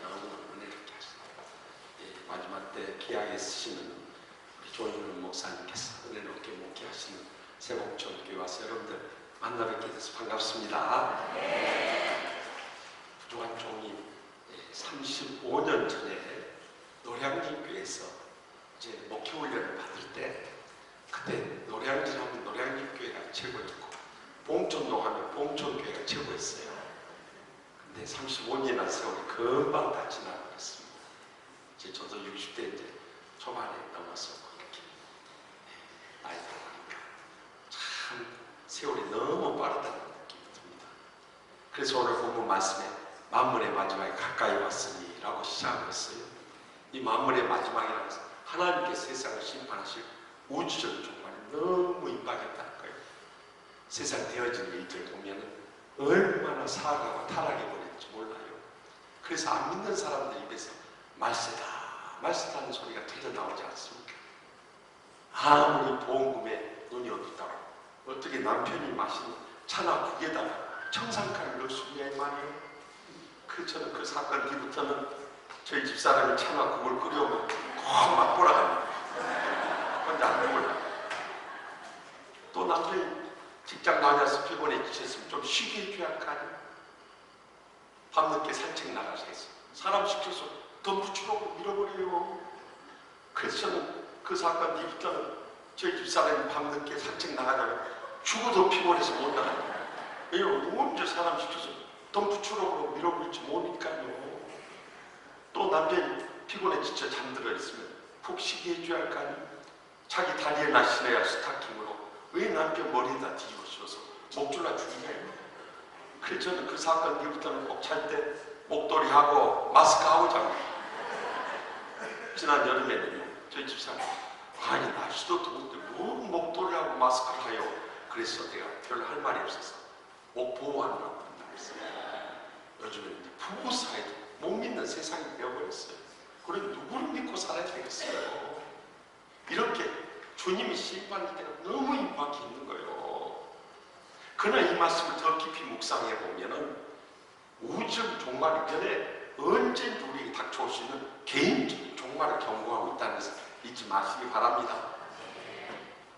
너무 은혜롭게 하시고 마지막 때 귀하게 쓰시는 우리 조인훈 목사님께서 은혜롭게 목회하시는 세봉촌교회 와서 여러분들 만나 뵙게 돼서 반갑습니다. 부족한 종이 35년 전에 노량진교회에서 이제 목회 훈련을 받을 때 그때 노량진 하면 노량진교회가 최고였고 봉천동 하면 봉천교회가 최고였어요. 근데 35년이나 세월이 금방 다 지나버렸습니다. 이제 저도 60대 이제 초반에 넘어서 이렇게 나이 들어가니까 참 세월이 너무 빠르다는 느낌이 듭니다. 그래서 오늘 본문 말씀에 만물의 마지막에 가까이 왔으니 라고 시작을 했어요. 이 만물의 마지막이라는 것은 하나님께서 세상을 심판하실 우주적 종말이 너무 임박했다는 거예요. 세상 되어진 일들 보면 얼마나 사악하고 타락해버릴지 몰라요. 그래서 안 믿는 사람들 입에서 말세다 말세다는 소리가 터져나오지 않습니까? 아무리 보험금에 눈이 어둡다고 어떻게 남편이 마시는 차나 국에다가 청산가를 넣을 수 있냐 이 말이에요. 저는 그 사건 뒤부터는 저희 집사람이 차나 국을 끓여오면 꼭 맛보러 갑니다. 혼자 안 먹으려고. 또 남편이 직장 다녀서 피곤해 지쳤으면 좀 쉬게 해줘야 할 거 아니에요. 밤늦게 산책 나가서 했어. 사람 시켜서 덤프치고 밀어버려요. 그래서 저는 그 사건 뒤부터는 저희 집사람이 밤늦게 산책 나가자면 죽어도 피곤해서 못 나가요. 왜냐면 언제 사람 시켜서 덤프치고 밀어버릴지 모르니까요. 또 남편이 피곤해 지쳐 잠들어 있으면 푹 쉬게 해줘야 할 거 아니에요. 자기 다리에나 신어야 스타킹으로 왜 남편 머리에다 뒤집어 씌워서 목줄라 죽이냐요. 그래서 저는 그 사건 뒤부터는 꼭 잘 때 목도리하고 마스크하고 잡니다. 지난 여름에는요 저희 집사람 아니 날씨도 더운데 뭔 목도리하고 마스크를 해요. 그래서 내가 별로 할 말이 없어서 목 보호하느라고 한다고 했어요. 요즘에는 부부 사이도 못 믿는 세상이 되어버렸어요. 그럼 누구를 믿고 살아야 되겠어요. 이렇게 주님이 심판할 때가 너무 임박해 있는 거예요. 그러나 이 말씀을 더 깊이 묵상해 보면은 우주적 종말 이전에 언제든지 우리에게 닥쳐올 수 있는 개인적 종말을 경고하고 있다는 것을 잊지 마시기 바랍니다.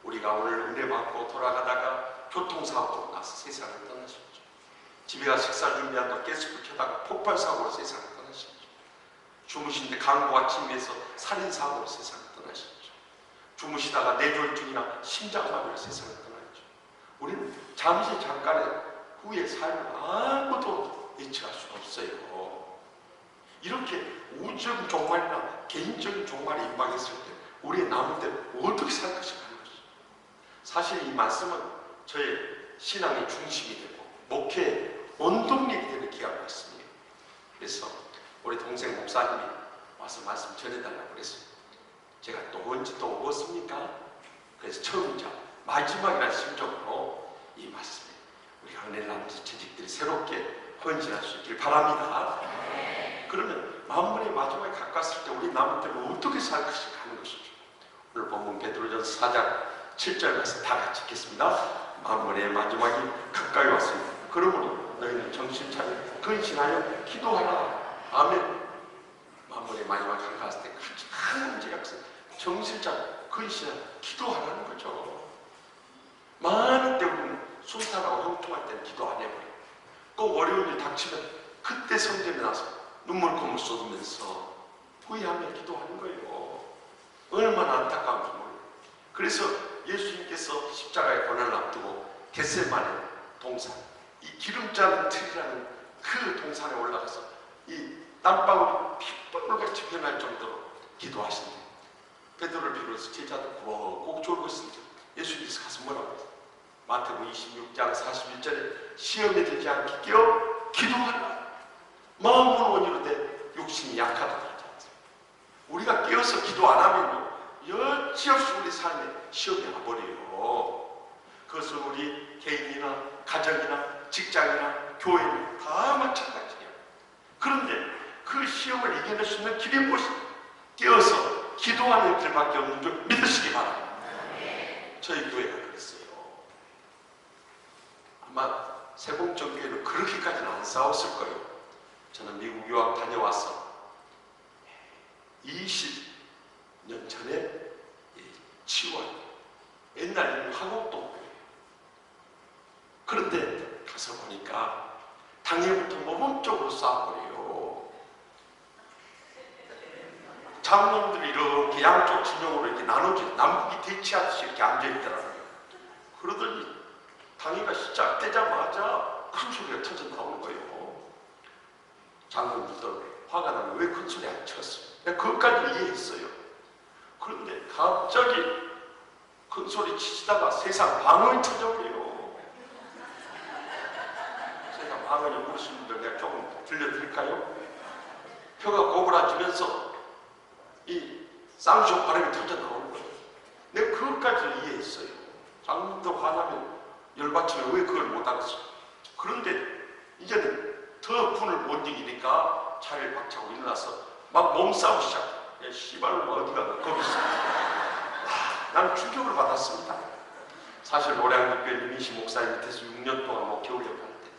우리가 오늘 은혜 받고 돌아가다가 교통사고로 나서 세상을 떠나셨죠. 집에 가 식사 준비한다고 가스불 켜다가 폭발사고로 세상을 떠나셨죠. 주무시는데 강도가 침해해서 살인사고로 세상을 떠나셨죠. 주무시다가 뇌졸중이나 심장마비로 세상을 떠났죠. 우리는 잠시 잠깐의 후의 삶을 아무도 예측할 수 없어요. 이렇게 우주적 종말이나 개인적인 종말이 임박했을 때 우리의 남은 때는 어떻게 살 것인가 하는 것이죠. 사실 이 말씀은 저의 신앙의 중심이 되고 목회의 원동력이 되는 귀한 말씀이에요. 그래서 우리 동생 목사님이 와서 말씀 전해달라고 그랬어요. 제가 또 언제 또 오겠습니까? 그래서 처음이자 마지막이라는 심정으로 이 말씀에 우리가 은혜를 나누는 재직들이 새롭게 헌신할 수 있길 바랍니다. 그러면 만물의 마지막에 가까웠을 때 우리 남은 때는 어떻게 살 것인가 하는 것이죠. 오늘 본문 베드로전서 4장 7절 말씀 다 같이 읽겠습니다. 만물의 마지막이 가까이 왔습니다. 그러므로 너희는 정신 차려 근신하여 기도하라. 아멘. 만물의 마지막에 가까웠을 때 가장 문제가 없어요. 정신 차려 근신하여 기도하라는 거죠. 많은 때 우리는 순탄하고 형통할 때는 기도 안 해버려요. 꼭 어려운 일 닥치면 그때 성전에 나서 눈물콧물 쏟으면서 후회하며 기도하는 거예요. 얼마나 안타까운지 몰라요. 그래서 예수님께서 십자가의 고난을 앞두고 겟세마네 동산, 이 기름자는 틀이라는 그 동산에 올라가서 이 땀방울이 핏방울같이 변할 정도로 기도하신대. 베드로를 비롯해서 제자도 꼭 졸고 있습니다. 예수님께서 가서 뭐라고 했어요? 마태복음 26장 41절에 시험에 들지 않게 깨어 기도하라. 마음은 온유로되 육신이 약하다 그러지 않습니까? 우리가 깨어서 기도 안 하면요 여지없이 우리 삶에 시험이 와버려요. 그것은 우리 개인이나 가정이나 직장이나 교회나 다 마찬가지예요. 그런데 그 시험을 이겨낼 수 있는 길이 무엇이냐? 깨어서 기도하는 길밖에 없는 줄 믿으시기 바랍니다. 저희 교회가 그랬어요. 아마 세봉전교회는 그렇게까지는 안 싸웠을 거예요. 저는 미국 유학 다녀와서 20년 전에 치원, 옛날 화곡동. 그런데 가서 보니까 당일부터 모범적으로 쏴버려요. 장로들이 이렇게 양쪽 진영으로 이렇게 나눠져, 남북이 대치하듯이 이렇게 앉아있더라고요. 그러더니 당회가 시작되자마자 큰 소리가 터져 나오는 거예요. 장로들도 화가 나면 왜 큰 소리 안 쳤어요? 내가 그것까지 이해했어요. 그런데 갑자기 큰 소리 치시다가 세상 방언이 터져버려요. 세상 방언이 무슨 분들 내가 조금 들려드릴까요? 혀가 고그라지면서 이 쌍시오 바람이 터져 나오는 거예요. 내가 그것까지 이해했어요. 장로들 화나면 열받치면 왜 그걸 못 알았어? 그런데 이제는 더 분을 못 이기니까 차를 박차고 일어나서 막 몸싸움 시작해. 야, 씨발로 어디가 거기서. 나는 충격을 받았습니다. 사실 노량교회 이민시 목사님 밑에서 6년 동안 목회하려고 할 때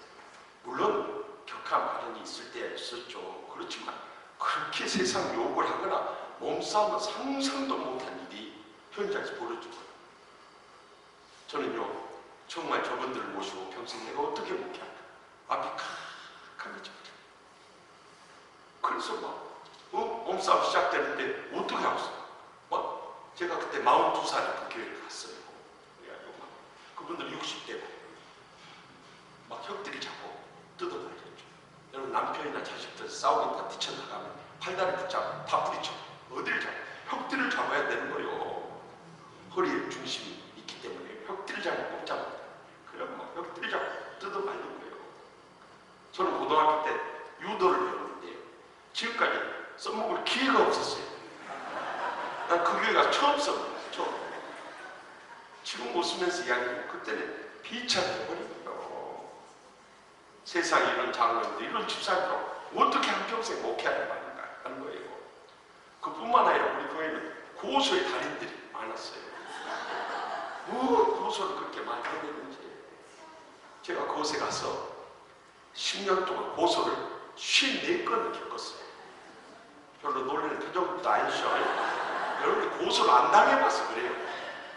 물론 격한 발언이 있을 때야 있었죠. 그렇지만 그렇게 세상 욕을 하거나 몸싸움은 상상도 못한 일이 현장에서 벌어지고요. 저는요 정말 저분들을 모시고 평생 내가 어떻게 목회할까 앞이 캄캄해져. 그래서 막 몸싸움 시작되는데 어떻게 하고 있어요? 막 제가 그때 42살에 그 교회를 갔어요. 그래가지고 막 그분들 60대고 막 혁들이 잡고 뜯어버렸죠. 여러분 남편이나 자식들 싸우겠다 뛰쳐나가면 팔다리 붙잡고 다 부딪혀. 어디를 잡아? 혁들을 잡아야 되는 거예요. 허리에 중심이 있기 때문에 혁들을 잡고 꼭 잡아야 돼요. 그럼 막 혁들을 잡고 뜯어말린 거예요. 저는 고등학교 때 유도를 배웠는데요. 지금까지 써먹을 기회가 없었어요. 난 그 교회가 처음 써먹었어요. 처음. 지금 웃으면서 이야기하면 그때는 비참해버린 거예요. 세상에 이런 장로님들, 이런 집사님들 어떻게 한평생 목회하는 말인가 하는 거예요. 그뿐만 아니라 우리 교회는 고소의 달인들이 많았어요. 뭐 고소를 그렇게 많이 해냈는지. 제가 그곳에 가서 10년 동안 고소를 54건을 겪었어요. 별로 놀라는 표정도 아니죠. 여러분이 고소를 안 당해봐서 그래요.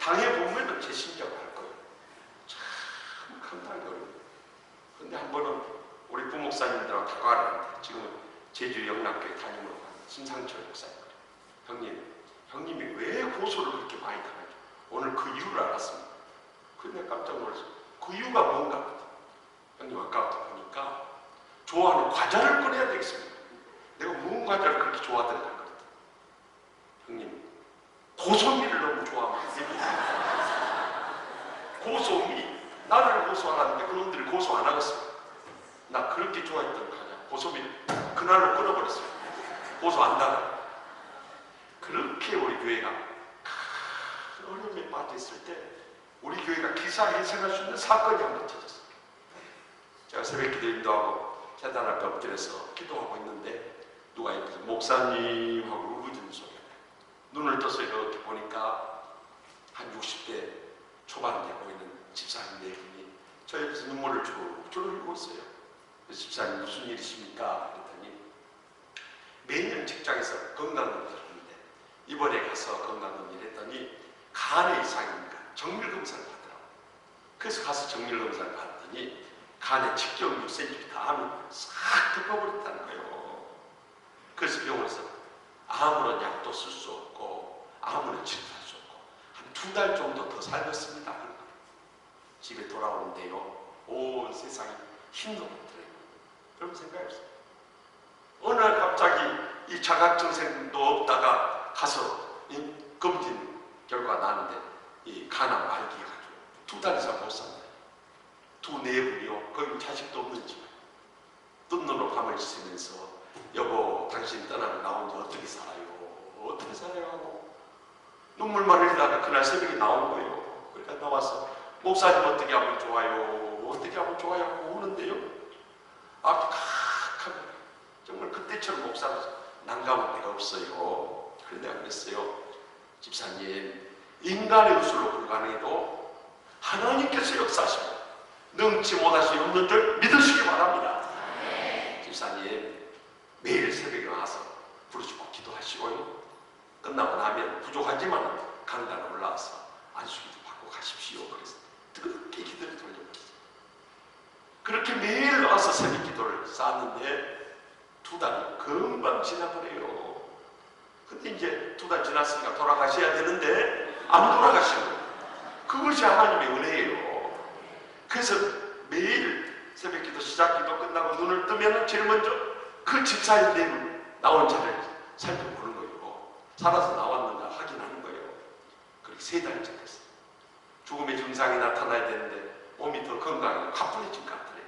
당해보면 제 심정을 알 거예요. 참 감당이 어려워요. 근데 한 번은 우리 부목사님들하고 다가를 하는데 지금은 제주 영락교회 담임으로 가는 심상철 목사님. 형님이 왜 고소를 그렇게 많이 당하죠? 오늘 그 이유를 알았습니다. 근데 깜짝 놀랐어요. 그 이유가 뭔가? 형님 아까부터 보니까 좋아하는 과자를 꺼내야 되겠습니다. 내가 무슨 과자를 그렇게 좋아하던가 그랬다. 형님 고소미를 너무 좋아하면 안 됩니다. 고소미 나를 고소하라는데 그놈들이 고소 안 하겠어요. 나 그렇게 좋아했던 과자 고소미를 그날로 끊어버렸어요. 고소 안 나가. 그렇게 우리 교회가 큰 어려움에 빠져있을 때 우리 교회가 기사회생할 수 있는 사건이 한 번 터졌어요. 제가 새벽 기도 인도하고 재단 앞에 엎드려서 기도하고 있는데 누가 옆에서 목사님하고 울부짖는 소리가 나요. 눈을 떠서 이렇게 보니까 한 60대 초반 돼 보이는 집사님 네 분이 저 옆에서 눈물을 줄줄 흘리고 있어요. 집사님 무슨 일이십니까? 그랬더니 매년 직장에서 건강검진을 하는데 이번에 가서 건강검진을 했더니 간의 이상입니까? 정밀검사를 받더라고요. 그래서 가서 정밀검사를 받더니 간에 직경 6cm 다 하면 싹 덮어버렸다는 거예요. 그래서 병원에서 아무런 약도 쓸 수 없고 아무런 치료할 수 없고 한 2달 정도 더 살겠습니다. 집에 돌아오는데요. 온 세상이 힘들었더래요. 그럼 생각해보세요. 어느 날 갑자기 이 자각증세도 없다가 가서 이 검진 결과 나는데 이 간암 말기해가지고 2달 이상 못 산다. 두 내분이요. 거기 자식도 없는 집. 뜬 눈으로 밤을 지새면서 여보 당신 떠나고 나 혼자 어떻게 살아요? 어떻게 살아요? 하고 눈물만 흘리다가 그날 새벽에 나온 거예요. 그러니까 나와서 목사님 어떻게 하면 좋아요? 어떻게 하면 좋아요? 하고 우는데요. 앞이 칵하고 정말 그때처럼 목사는 난감할 데가 없어요. 그런데 안 그랬어요. 집사님 인간의 의술로 불가능해도 하나님께서 역사하시고 능치 못하시 없는 줄 믿으시기 바랍니다. 집사님 매일 새벽에 와서 부르짖고 기도하시고요. 끝나고 나면 부족하지만 강단에 올라와서 안수기도 받고 가십시오. 그래서 뜨겁게 기도를 돌려버렸어요. 그렇게 매일 와서 새벽 기도를 쌓았는데 2달이 금방 지나버려요. 근데 이제 2달 지났으니까 돌아가셔야 되는데 안 돌아가시는 거예요. 그것이 하나님의 은혜예요. 그래서 매일 새벽 기도 시작 기도 끝나고 눈을 뜨면 제일 먼저 그 집사의 내일 나온 자를 살펴보는 거예요. 살아서 나왔는가 확인하는 거예요. 그렇게 3달째 됐어요. 죽음의 증상이 나타나야 되는데 몸이 더 건강하고 가뿐해진 것 같아요.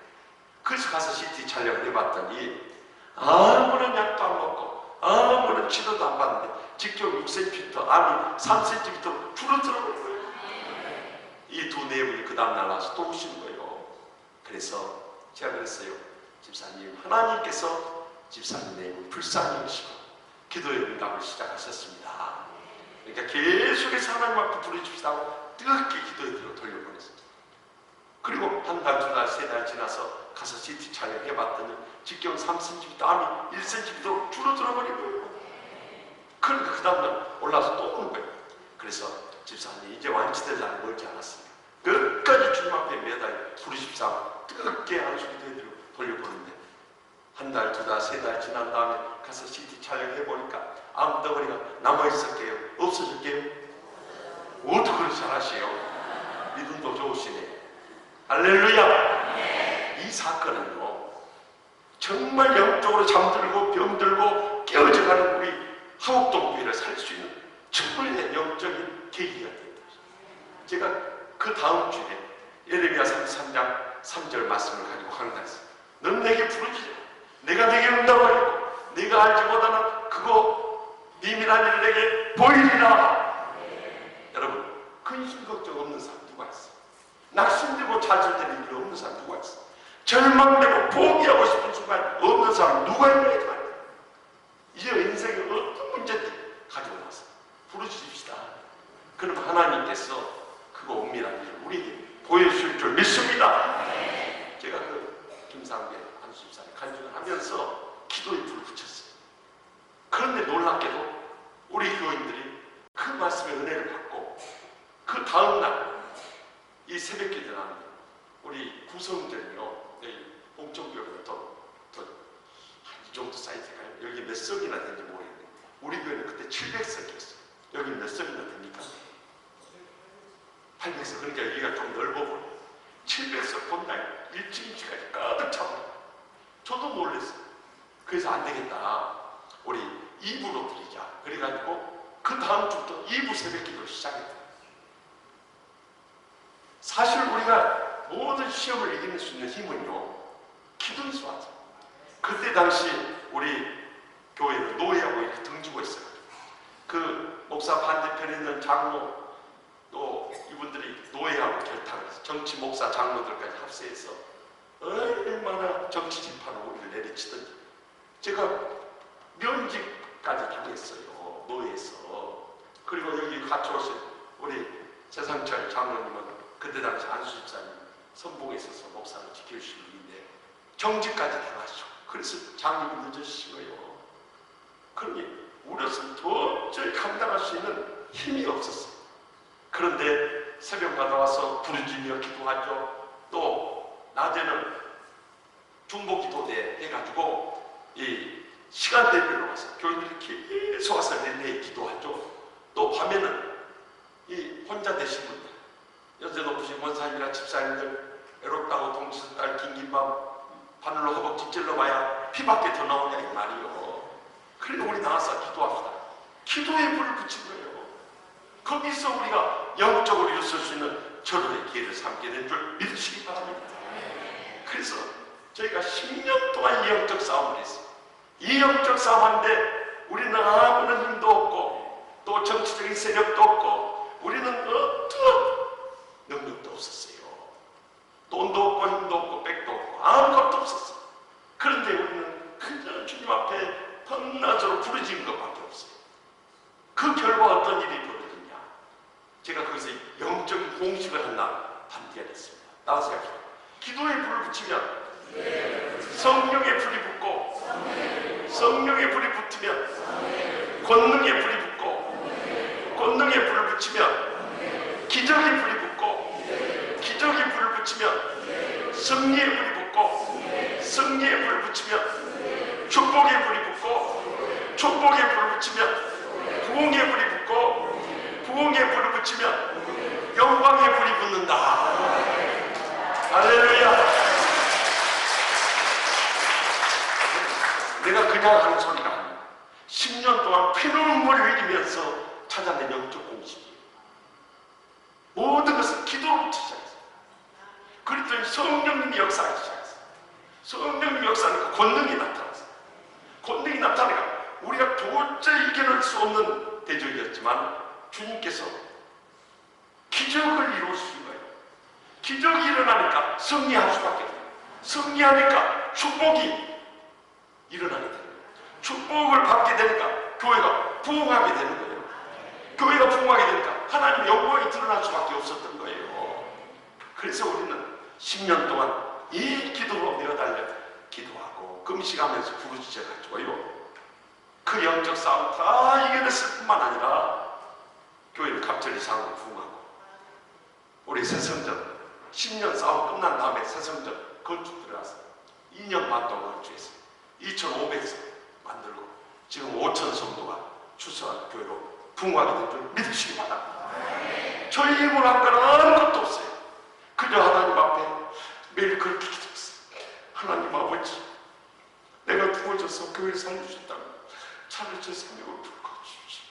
그래서 가서 CT 촬영을 해봤더니 아무런 약도 안 먹고 아무런 치료도 안 받는데 직접 6cm, 암이 3cm 줄어들어버린 거예요. 이 2 내분이 그 다음날 와서 또 오시는 거예요. 그래서 제가 그랬어요. 집사님, 하나님께서 집사님 내분 불쌍히 여기시고 기도의 응답을 시작하셨습니다. 그러니까 계속해서 하나님 앞에 부르십시다 하고 뜨겁게 기도에 돌려보냈어요. 그리고 1달, 2달, 3달 지나서 가서 CT 촬영해봤더니 직경 3cm, 암이 1cm 줄어들어버린 거예요. 그러니까 그 다음날 올라와서 또 오는 거예요. 그래서 집사님 이제 완치될 날이 멀지 않았습니다. 끝까지 주님 앞에 매달려 부르십시오. 뜨겁게 안수기도해드리고 돌려보는데 1달, 2달, 3달 지난 다음에 가서 CT 촬영해보니까 암 덩어리가 남아있을게요? 없어질게요? 어떻게 그렇게 잘하시요? 믿음도 좋으시네. 할렐루야! 이 사건은요 정말 영적으로 잠들고 병들고 깨어져가는 우리 하옥동교회를 살 수 있는 정말 영적인 계기가 됩니다. 제가 그 다음 주에 예레미야 33장 3절 말씀을 가지고 강단했어요. 넌 내게 부르짖어 내가 내게 응답하리고 네가 알지 못하는 그거 비밀한 일을 내게 보이리라. 여러분 근심 걱정 없는 사람 누가 있어? 낙심되고 좌절되는 일 없는 사람 누가 있어? 절망되고 포기하고 싶은 순간 없는 사람 누가 있냐? 이제 인생에 어떤 문제든 가지고 나서 부르짖읍시다. 그럼 하나님께서 그거 은밀한 일을 우리에게 보여주실 줄 믿습니다. 제가 그 김상배 안수집사님 간증을 하면서 기도에 불을 붙였어요. 그런데 놀랍게도 우리 교인들이 그 말씀의 은혜를 받고 그 다음날 이 새벽 기도 나는데 우리 구성전이요 봉천교회가 이 정도 사이즈가요. 여기 몇 석이나 되는지 모르겠는데 우리 교회는 그때 700석이었어요. 여기 몇 석이나 됩니까? 800석. 그러니까 여기가 좀 넓어 보여요. 700석 본당 1층까지 가득 차고 저도 놀랐어요. 그래서 안 되겠다. 우리 2부로 드리자. 그래가지고 그 다음 주부터 2부 새벽 기도를 시작했다. 사실 우리가 모든 시험을 이길 수 있는 힘은요 기도에서 왔죠. 그때 당시 우리 교회는 노예하고 이렇게 등지고 있어요. 그 목사 반대편에 있는 장로 또 이분들이 노예하고 결탁을 해서 정치 목사 장로들까지 합세해서 얼마나 정치 심판을 우리를 내리치든지 제가 면직까지 당했어요. 노예에서. 그리고 여기 같이 오신 우리 최상철 장로님은 그때 당시 안수집사님 선봉에 있어서 목사를 지켜주신 분인데 정직까지 당하시죠. 그래서 장님이 늦어지신 거예요. 그러니 우리로서는 도저히 감당할 수 있는 힘이 없었어요. 그런데 새벽마다 와서 부르짖으며 기도하죠. 또 낮에는 중보기도대 해가지고 이 시간대별로 와서 교인들이 계속 와서 릴레이 기도하죠. 또 밤에는 이 혼자 되신 분들 연세 높으신 원사님이나 집사님들 외롭다고 동치는 딸 긴긴 밤 바늘로 허벅지 찔러봐야 피밖에 더 나오냐 이 말이요. 그래도 우리 나와서 기도합시다. 기도에 불을 붙인 거예요. 거기서 우리가 영적으로 일어설 수 있는 절호의 기회를 삼게 된 줄 믿으시기 바랍니다. 그래서 저희가 10년 동안 이 영적 싸움을 했어요. 이 영적 싸움하는데 우리는 아무런 힘도 없고 또 정치적인 세력도 없고 우리는 어떤 능력도 없었어요. 돈도 없고 힘도 없고 백도 없고 아무것도 없었어요. 그런데 우리는 그냥 주님 앞에 밤낮으로 부르짖는 것밖에 없어요. 그 결과 어떤 일이 벌어지냐. 제가 거기서 영적인 공식을 한 날 판결했습니다. 나와서 합시다. 기도에 불을 붙이면 성령의 불이 붙고 성령의 불이 붙으면 권능의 불이 붙고, 권능의 불을 붙이면 기적의 불이 붙고, 기적의 불을 붙이면 승리의 불이 붙고, 승리의 불을 붙이면 축복의 불이 붙고, 축복의 불을 붙이면 부흥의 불이 붙고, 부흥의 불을 붙이면 영광의 불이 붙는다. 할렐루야. 내가 그냥 하는 소리가 아니야. 10년 동안 피눈물을 흘리면서 찾아낸 영적 공식이에요. 모든 것은 기도로부터 시작했어요. 그랬더니 성령님이 역사하기 시작했어요. 성령님이 역사하니까 권능이 나타났어요. 권능이 나타나니까 우리가 도저히 이겨낼 수 없는 대적이었지만 주님께서 기적을 이루신 거예요. 기적이 일어나니까 승리할 수밖에 없어요. 승리하니까 축복이 일어나게 되는 거예요. 축복을 받게 되니까 교회가 부흥하게 되는 거예요. 교회가 부흥하게 되니까 하나님의 영광이 드러날 수밖에 없었던 거예요. 그래서 우리는 10년 동안 이 기도로 내어달려 기도하고 금식하면서 부르짖어가지고요, 그 영적 싸움 다 이겨냈을 뿐만 아니라 교회는 갑절이 상으로 부흥하고, 우리 새성전 10년 싸움 끝난 다음에 새성전 건축 들어가서 2년 반 동안 건축했어요. 2,500석 만들고 지금 5,000 성도가 출석한 교회로 부흥하게 된 줄 믿으시기 바랍니다. 저희 힘으로 한 건 아무것도 없어요. 그저 하나님 앞에 매일 그렇게 기도했어요. 하나님 아버지, 내가 부어져서 교회를 살려주셨다면 차라리 제 생명을 불러주십시오.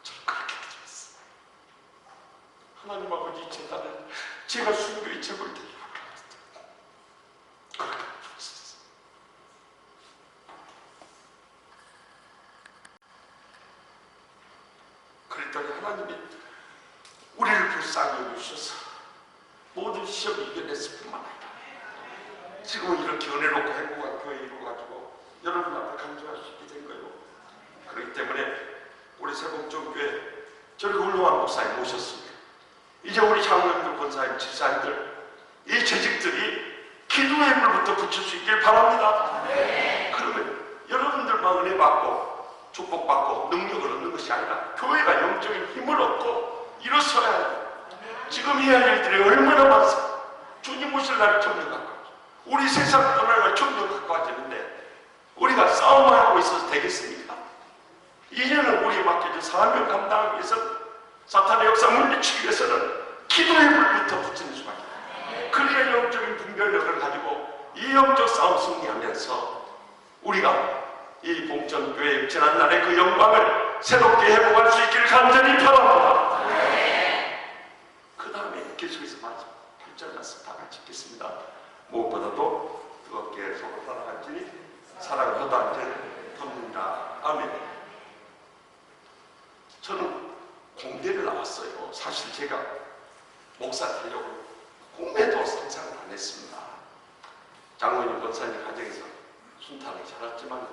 저는 그렇게 기도했어요. 하나님 아버지, 이 재단을 제가 순교의 제물이 되기를 원합니다. 그렇게 기도했어요. 그랬더니 하나님이 우리를 불쌍히 여기셔서 모든 시험을 이겨냈을 뿐만 아니라 지금은 이렇게 은혜롭고 행복한 교회 이루어가지고 여러분 앞에 간증할 수 있게 된 거예요. 그렇기 때문에 우리 세봉정교회 저렇게 훌륭한 목사님 모셨습니다. 이제 우리 장로님들, 권사님, 집사님들, 이 재직들이 기도의 물부터 붙일 수 있길 바랍니다. 그러면 여러분들만 은혜 받고 축복받고 능력을 얻는 것이 아니라 교회가 영적인 힘을 얻고 일어서야 해요. 지금 해야 할 일들이 얼마나 많습니까? 주님 오실 날이 점점 가까워져. 우리 세상 떠날 날 점점 가까워지는데 우리가 싸움을 하고 있어서 되겠습니까? 이제는 우리에 맡겨진 사명 감당하기 위해서, 사탄의 역사 물리치기 위해서는 기도의 불부터 붙이는 수밖에 없어요. 그래야 영적인 분별력을 가지고 이 영적 싸움 승리하면서 우리가 이 봉천교회의 지난날의 그 영광을 새롭게 회복할 수 있기를 간절히 바랍니다. 그 다음에 계속해서 말씀 8절 말씀 다 같이 읽겠습니다. 무엇보다도 뜨겁게 속을 따라갈지니 사랑을 허다한테 덮는다. 아멘. 저는 공대를 나왔어요. 사실 제가 목사 되려고 꿈에도 상상을 안 했습니다. 장로님, 권사님 가정에서 순탄하게 자랐지만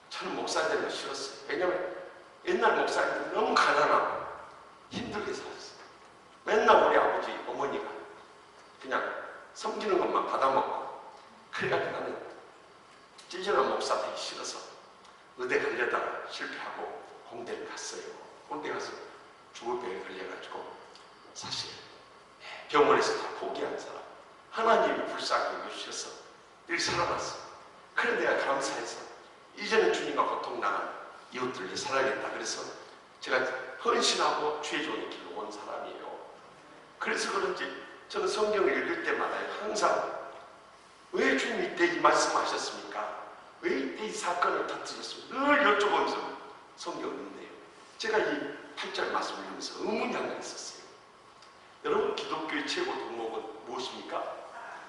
저는 목사 되는 거 싫었어요. 왜냐면 옛날 목사님들은 너무 가난하고 힘들게 살았어요. 맨날 우리 아버지, 어머니가 그냥 섬기는 것만 받아먹고, 그래가지고 나는 찌질한 목사 되기 싫어서 의대 가려다가 실패하고 공대를 갔어요. 공대 가서 죽을 병에 걸려가지고 사실 병원에서 다 포기한 사람, 하나님이 불쌍히 여기셔서 이렇게 살아났어. 그래 내가 감사해서 이제는 주님과 고통당한 이웃들을 위해 살아야겠다. 그래서 제가 헌신하고 주의 종의 길로 온 사람이에요. 그래서 그런지 저는 성경을 읽을 때마다 항상 왜 주님 이때 이 말씀하셨습니까? 왜 이때 이 사건을 터뜨렸습니까? 늘 여쭤보면서 성경을 읽는데요. 제가 이 8절 말씀을 읽으면서 의문이 하나 있었어요. 여러분, 기독교의 최고 덕목은 무엇입니까?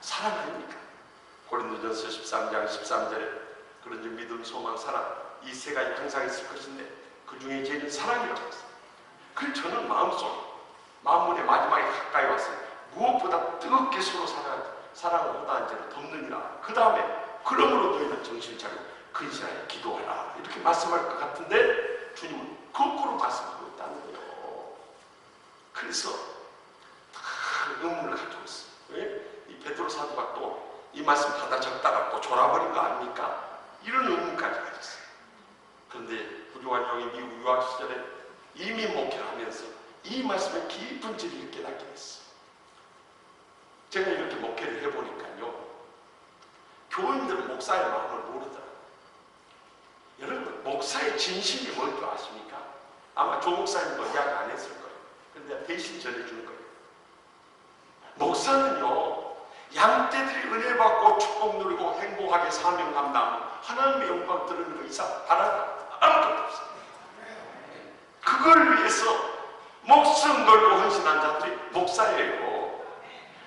사랑 아닙니까? 고린도전서 13장 13절에 그런지 믿음, 소망, 사랑, 이 세 가지 항상 있을 것인데 그 중에 제일은 사랑이라고 했어요. 그래서 저는 마음속에 만물의 마지막에 가까이 왔어요. 무엇보다 뜨겁게 서로 사랑을 하다 이제는 덮느니라. 그 다음에 그러므로 너희는 정신 차리고 근신하여 기도하라. 이렇게 말씀할 것 같은데 주님은 거꾸로 말씀하고 있다는 거예요. 그래서 다 의문을 가지고 있어요. 왜? 이 베드로 사도가 또 이 말씀 받아 적다가 또 졸아버린 거 아닙니까? 이런 의문까지 가졌어요. 그런데 훌륭한 종이 미국 유학 시절에 이미 목회를 하면서 이 말씀의 깊은 진리를 깨닫게 됐어요. 제가 이렇게 목회를 해보니까요, 교인들은 목사의 마음을 모르더라고요. 여러분, 목사의 진심이 뭔지 아십니까? 아마 조 목사님도 이야기 안 했을 거예요. 근데 대신 전해주는 거예요. 목사는요, 양떼들이 은혜 받고 축복 누리고 행복하게 사명 감당하고 하나님의 영광 드리는 거 이상 바라는 아무것도 없어요. 그걸 위해서 목숨 걸고 헌신한 자들이 목사예요.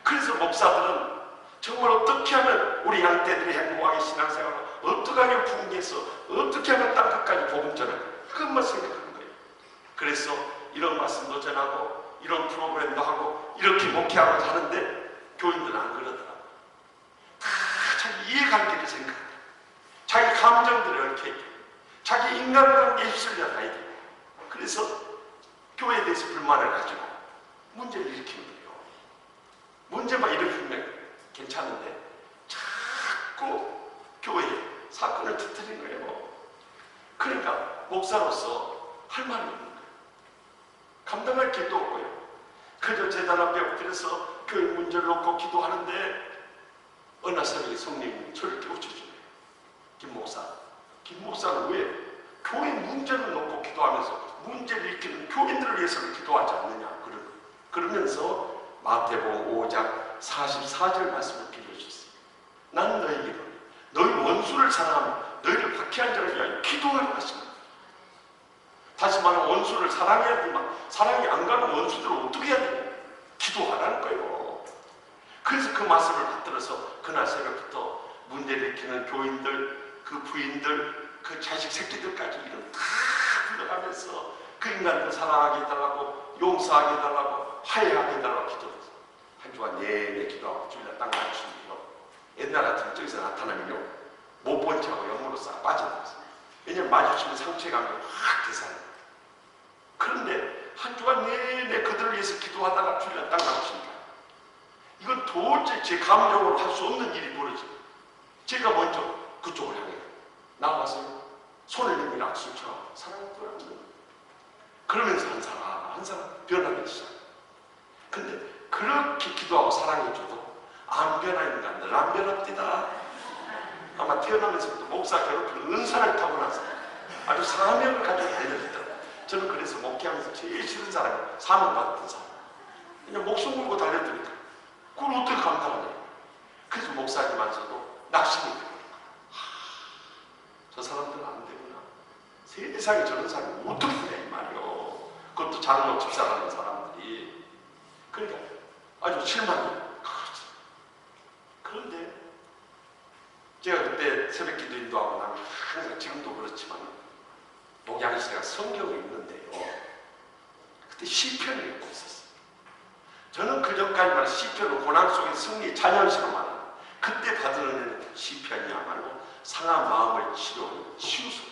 그래서 목사들은 정말 어떻게 하면 우리 양떼들이 행복하게 신앙생활을 어떻게 하면 풍기해서 어떻게 하면 땅 끝까지 복음 전하고 그것만 생각하는 거예요. 그래서 이런 말씀도 전하고 이런 프로그램도 하고 이렇게 목회하고 하는데 교인들은 안 그러더라고요. 다 자기 이해관계를 생각해요. 자기 감정들을 얽혀있고 자기 인간관계에 휩쓸려 가야 돼요. 그래서 교회에 대해서 불만을 가지고 문제를 일으키는 거예요. 문제만 일으키면 괜찮은데 자꾸 교회에 사건을 터뜨리는 거예요. 그러니까 목사로서 할 말이 없는 거예요. 감당할 길도 없고요. 그저 제단 앞에 엎드려서 교회 문제를 놓고 기도하는데 어느 날 새벽에 성령님이 저를 깨우쳐주네요. 김 목사는 왜 교회 문제를 놓고 기도하면서 문제를 일으키는 교인들을 위해서는 기도하지 않느냐 그러면서 마태복음 5장 44절 말씀을 빌려주셨어요. 나는 너에게 너희 원수를 사랑하며 너희를 박해한 자를 위하여 기도하라 하십니다. 다시 말하면 원수를 사랑해야 되지만 사랑이 안 가는 원수들을 어떻게 해야 되냐? 기도하라는 거예요. 그래서 그 말씀을 받들어서 그날 새벽부터 문제를 일으키는 교인들, 그 부인들, 그 자식 새끼들까지 이름 다 불러가면서 그 인간들 사랑하게 해달라고, 용서하게 해달라고, 화해하게 해달라고 기도했어요. 한 주간 내내 기도하고 주일날 딱 맞추는데요. 옛날 같으면 저기서 나타나면요, 못 본 척하고 영으로 싹 빠져나갔어요. 왜냐면 마주치면 상처에 가면 확 되살아요. 그런데 한 주간 내내 그들을 위해서 기도하다가 주일날 딱 나오십니다. 이건 도저히 제 감정으로 할 수 없는 일이 벌어져요. 제가 먼저 그쪽을 향해요. 나와서 손을 내밀어 악수처럼 사랑하더라고요. 그러면서 한 사람 변하기 시작해요. 근데 그렇게 기도하고 사랑해줘도 안 변한 인간들 안 변합니다. 아마 태어나면서부터 목사 괴롭히는 은사를 타고 나서 아주 사명을 가지고 달려들더라고요. 저는 그래서 목회하면서 제일 싫은 사람이 사명 받았던 사람. 그냥 목숨 걸고 달려드니까 그걸 어떻게 감당하냐. 그래서 목사님한테도 낙심이 되고 저 사람들은 안 되구나. 세상에 저런 사람이 어떻게 되냐 이 말이요. 그것도 잘못 집사하는 사람들이. 그러니까 아주 실망이에요. 그런데 제가 그때 새벽 기도 인도하고 나면 항상 지금도 그렇지만 목양실에 성경을 읽는데요. 그때 시편을 읽고 있었어요. 저는 그전까지만 시편을 고난 속의 승리 찬양시로 말합니다. 그때 받은 은혜는 시편이야말로 상한 마음을 치료하는 치유소.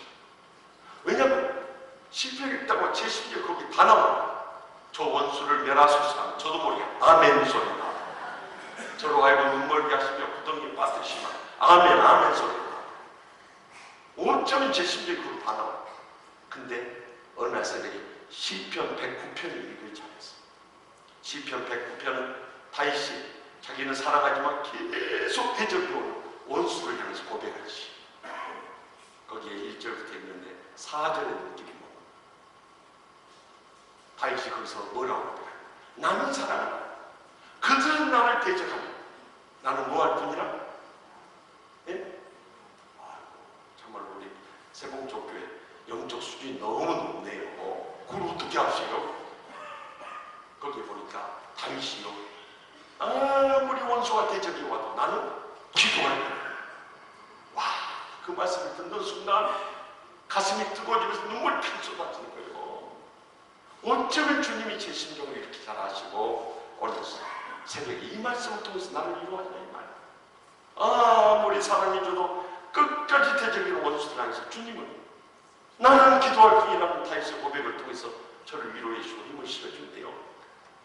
왜냐하면 시편 읽다가 제 심지어 거기 다 나와요. 저 원수를 멸하소서. 저도 모르게 아멘 소리가. 저로 하여금 눈멀게 하시며 구덩이에 빠뜨리시면 아멘 아멘 소리가. 어쩌면 제 심지어 거기 다 나와요. 근데 어느 날 새벽에 시편 109편을 읽을 잘했어요. 시편 109편은 다윗이 자기는 사랑하지만 계속 대적해오는 원수를 향해서 고백하지. 거기에 1절부터 있는데 4절의 느낌이 뭐 다윗이 거기서 뭐라고 고백하냐. 나는 사랑한다. 그들은 나를 대적하며 나는 뭐 할 뿐이라? 예? 아이고, 정말 우리 세봉족교회 영적 수준이 너무 높네요. 그걸 어떻게 하세요? 거기 보니까 다윗이요, 아무리 원수가 대적이 와도 나는 기도할 거야. 와, 그 말씀을 듣는 순간 가슴이 뜨거워지면서 눈물이 핑 쏟아지는 거예요. 어쩌면 주님이 제 심정을 이렇게 잘 아시고 오늘 새벽에 이 말씀을 통해서 나를 위로하냐 이 말. 아무리 사랑해줘도 끝까지 대적이는 원수들 향해서 주님은 나는 기도할 뿐이라는 다윗의 고백을 통해서 저를 위로해 주고 힘을 실어준대요.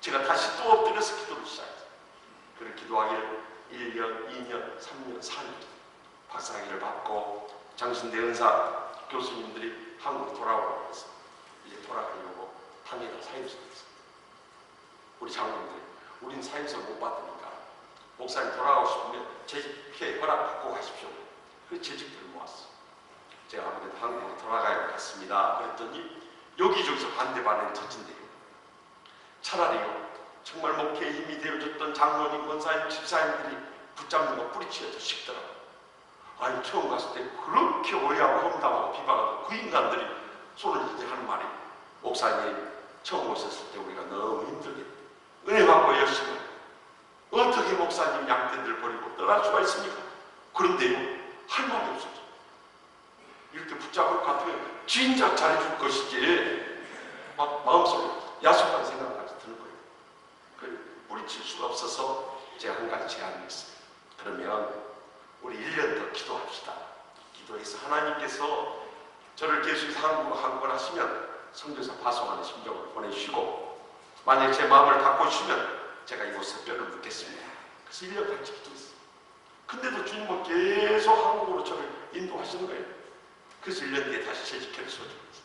제가 다시 또 엎드려서 기도를 시작했어요. 그를 기도하기를 1년, 2년, 3년, 4년 박사학위를 받고 장신대 은사 교수님들이 한국으로 돌아오라고 해서 이제 돌아가려고 당에다 사임서 냈어요. 우리 장로님들이 우린 사임서 못 받으니까 목사님 돌아가고 싶으면 재직회 허락받고 가십시오. 그래서 재직들을 모았어. 제가 아무래도 한국으로 돌아가야 할 것 같습니다. 그랬더니 여기저기서 반대 반응이 터진대요. 차라리요 정말 목회에 힘이 되어줬던 장로님, 권사님, 집사님들이 붙잡는 거 뿌리치기가 더 쉽더라고요. 아니 처음 갔을 때 그렇게 오해하고 험담하고 비방하고 그 인간들이 손을 이제 하는 말이 목사님 처음 오셨을 때 우리가 너무 힘들게 은혜 받고 열심히 어떻게 목사님 양떼들 버리고 떠날 수가 있습니까? 그런데요 할 말이 없었죠. 이렇게 붙잡을 것 같으면 진작 잘해줄 것이지 막 마음속에 야속한 생각까지 드는 거예요. 그 뿌리칠 수가 없어서 제가 한 가지 제안을 했어요. 그러면 우리 1년 더 기도합시다. 기도해서 하나님께서 저를 계속해서 한국으로 항권하시면 선교사 파송하는 심정으로 보내주시고 만약에 제 마음을 바꿔주시면 제가 이곳에 뼈를 묻겠습니다. 그래서 1년 같이 기도했어요. 근데도 주님은 계속 한국으로 저를 인도하시는 거예요. 그래서 1년 뒤에 다시 재직회를 소집했어요.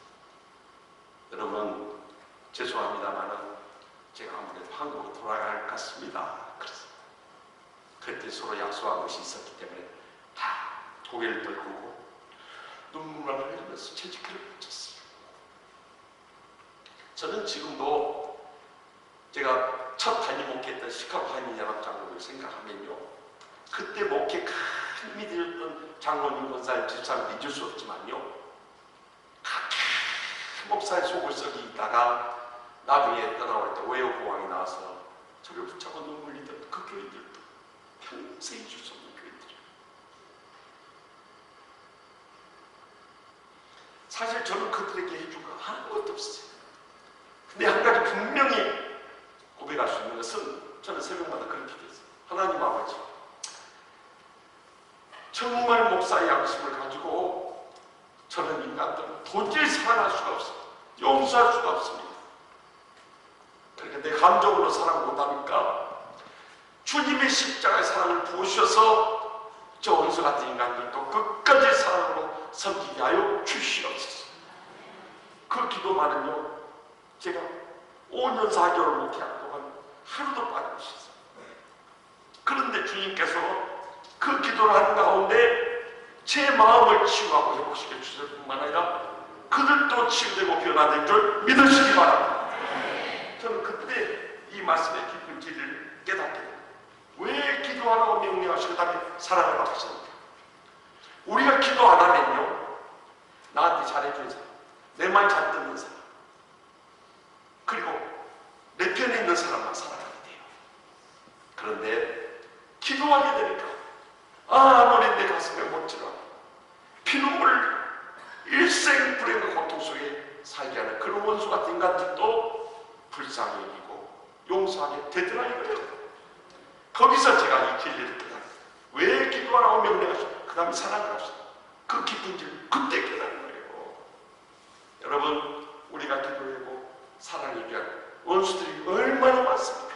여러분 죄송합니다만은 제가 아무래도 한국으로 돌아갈 것 같습니다. 그래서 그때 서로 약속한 것이 있었기 때문에 다 고개를 떨구고 눈물을 흘리면서 재직회를 마쳤어요. 저는 지금도 제가 첫 단임 목회했던 시카고 한인연합장로를 생각하면요 그때 목회 큰 힘이 되었던 장로님, 권사님, 집사님 잊을 수 없지만요 큰 목사의 속을 썩이 있다가 나중에 떠나올 때 외호보왕이 나와서 저를 붙잡고 눈물 흘리던 그 교인들도 평생 잊을 수 없는 교인들이에요. 사실 저는 그들에게 해준 거 아무것도 없어요. 근데 한 가지 분명히 고백할 수 있는 것은 저는 새벽마다 그렇게 됐어요. 하나님 아버지 정말 목사의 양심을 가지고 저는 인간들은 도저히 사랑할 수가 없습니다. 용서할 수가 없습니다. 그러니까 내 감정으로 사랑 못하니까 주님의 십자가의 사랑을 부으셔서 저 원수 같은 인간들도 끝까지 사랑으로 섬기게 하여 주시옵소서. 그 기도만은요 제가 5년 4개월 목회하는 동안 하루도 빠짐없었어요. 그런데 주님께서 그 기도를 하는 가운데 제 마음을 치유하고 회복시켜 주실 뿐만 아니라 그들도 치유되고 변화된 줄 믿으시기 바랍니다. 저는 그때 이 말씀의 깊은 진리를 깨닫게 됩니다. 왜 기도하라고 명령하시고 그다음에 사랑을 하셨는가? 우리가 기도 안 하면요 나한테 잘해준 사람, 내 말 잘 듣는 사람, 그리고 내 편에 있는 사람만 사랑하게 돼요. 그런데 기도하게 되니까 아무리 내 가슴에 못지라도 피눈물 일생 불행과 고통 속에 살게 하는 그런 원수 같은 인간들도 불쌍히 여기고 용서하게 되더라 이거예요. 거기서 제가 이 진리를 깨달았어요. 왜 기도하라고 명령하시고 그 다음에 사랑을 하시고 그 깊은 줄 그때 깨달은 거예요. 여러분 우리가 기도하고 사랑이 위한 원수들이 얼마나 많습니까?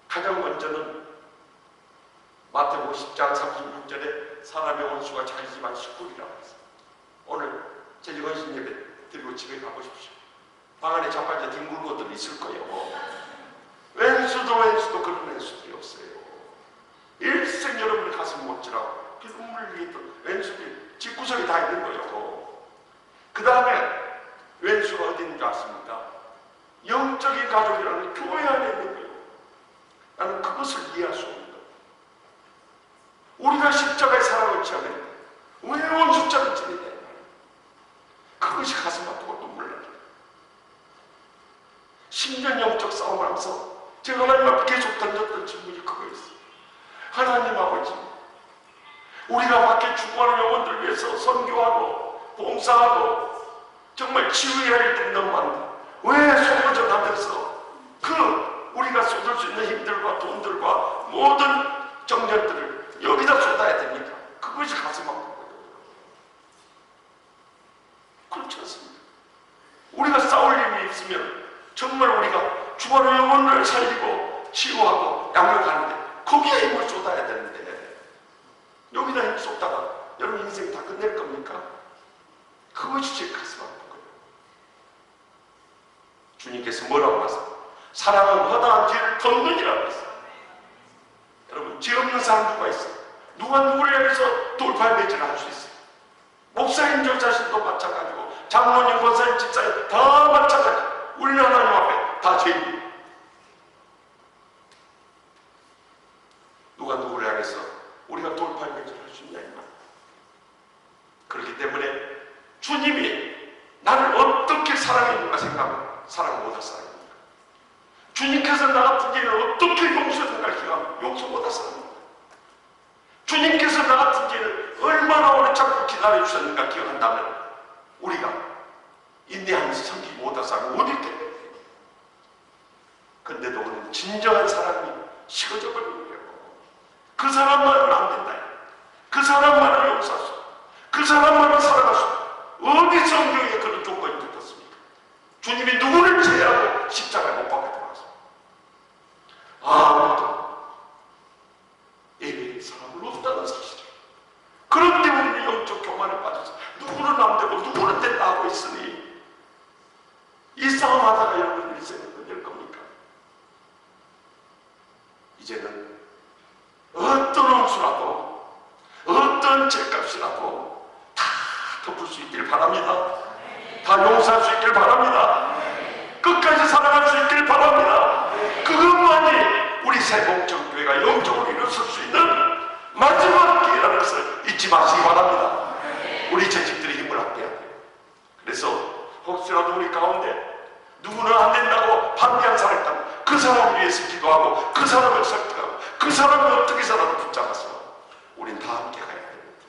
가장 먼저는 마태복음 10장 36절에 사람의 원수가 자기 집안 식구이라고 했어요. 오늘 제일 헌신 예배 드리고 집에 가보십시오. 방 안에 자빠져 뒹굴 것들이 있을 거예요. 왼수도 그런 왼수들이 없어요. 일생 여러분의 가슴 못지라고 피눈물 위에 있던 왼수들이 집구석에 다 있는 거예요. 그 다음에 왼수가 어디 있는 줄 아십니까? 영적인 가족이라는 교회 안에 있는 거예요. 나는 그것을 이해할 수 없는 거예요. 우리가 십자가의 사랑을 취하면 왜 원수자를 지내냐 말이에요. 그것이 가슴 아프고 눈물 나요. 10년 영적 싸움을 하면서 제가 하나님 앞에 계속 던졌던 질문이 그거였어요. 하나님 아버지, 우리가 밖에 죽어가는 영혼들 위해서 선교하고 봉사하고 정말 치유해야 할 일들이 너무 많은데 왜 소모전 하면서 그 우리가 쏟을 수 있는 힘들과 돈들과 모든 정력들을 여기다 쏟아야 됩니까? 그것이 가슴 아픈 거예요. 그렇지 않습니까? 우리가 싸울 일이 있으면 정말 우리가 죽어가는 영혼을 살리고 치유하고 양육하는데 거기에 힘을 쏟아야 되는데 여기다 힘 쏟다가 여러분 인생 다 끝낼 겁니까? 그것이 제 가슴 아픈 거예요. 주님께서 뭐라고 하세요? 사랑은 허다한 죄를 덮느니라고 했어요. 여러분, 죄 없는 사람 누가 있어요? 누가 누구를 향해서 돌팔 매질을 할 수 있어요? 목사님 저 자신도 마찬가지고, 장로님, 권사님, 집사님 다 마찬가지고, 우리는 하나님 앞에 다 죄인입니다. 누가 누구를 향해서 우리가 돌팔 매질을 할 수 있냐 이 말. 그렇기 때문에 주님이 나를 어떻게 사랑했는가 생각하면 사랑 못할 사람입니다. 주님께서 나 같은 죄를 어떻게 용서했는가 생각하면 용서 못할 사람입니다. 주님께서 나 같은 죄를 얼마나 오래 참고 기다려주셨는가 기억한다면 우리가 인내하면서 섬기지 못할 사람이 어디 있겠냐. 근데도 우리는 진정한 사랑이 식어져 버리는 거예요. 그 사람만은 안 된다. 그 사람만은 용서할 수 없다. 그 사람만은 사랑할 수 없다. 어디 성경에 그런 조건이 붙었습니까? 주님이 누구를 제외하고 십자가에 못 박혀 들어갔습니다. 아무도 예배의 사람을 없다는 사실이에요. 그런데 우리는 영적 교만에 빠져서 누구는 안 되고 누구는 된다 하고 있으니 이 싸움하다가 여러분 일생을 끝낼 겁니까? 이제는 어떤 홍수라도 어떤 죄값이라도 다 덮을 수 있길 바랍니다. 다 용서할 수 있길 바랍니다. 끝까지 사랑할 수 있길 바랍니다. 그것만이 우리 새봉정교회가 영적으로 이루어질 수 있는 마지막 기회라는 것을 잊지 마시기 바랍니다. 우리 재직들이 힘을 합해야 돼요. 그래서 혹시라도 우리 가운데 누구는 안 된다고 반대한 사람이 있다면 그 사람을 위해서 기도하고 그 사람을 설득하고 그 사람을 어떻게 해서라도 붙잡아서 우린 다 함께 가야 됩니다.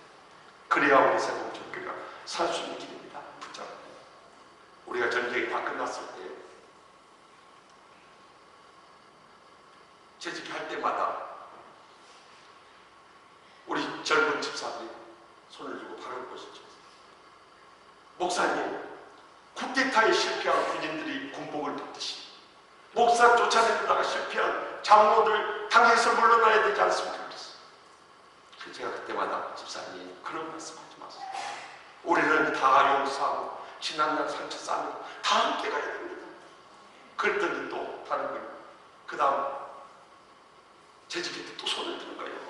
그래야 우리 새봉정교회가 살 수 있는 길입니다. 붙잡아야 돼요. 우리가 전쟁이 다 끝났을 때 재직할 때마다 우리 젊은 집사들이 손을 들고 바로 보시죠. 목사님, 쿠데타에 실패한 군인들이 군복을 벗듯이 목사 쫓아내다가 실패한 장로들 당에서 물러나야 되지 않습니까? 그래서 제가 그때마다 집사님 그런 말씀하지 마세요. 우리는 다 용서하고 지난날 상처 쌓으면 다 함께 가야 됩니다. 그랬더니 또 다른 거예요. 그 다음 재직할 때 또 손을 드는 거예요.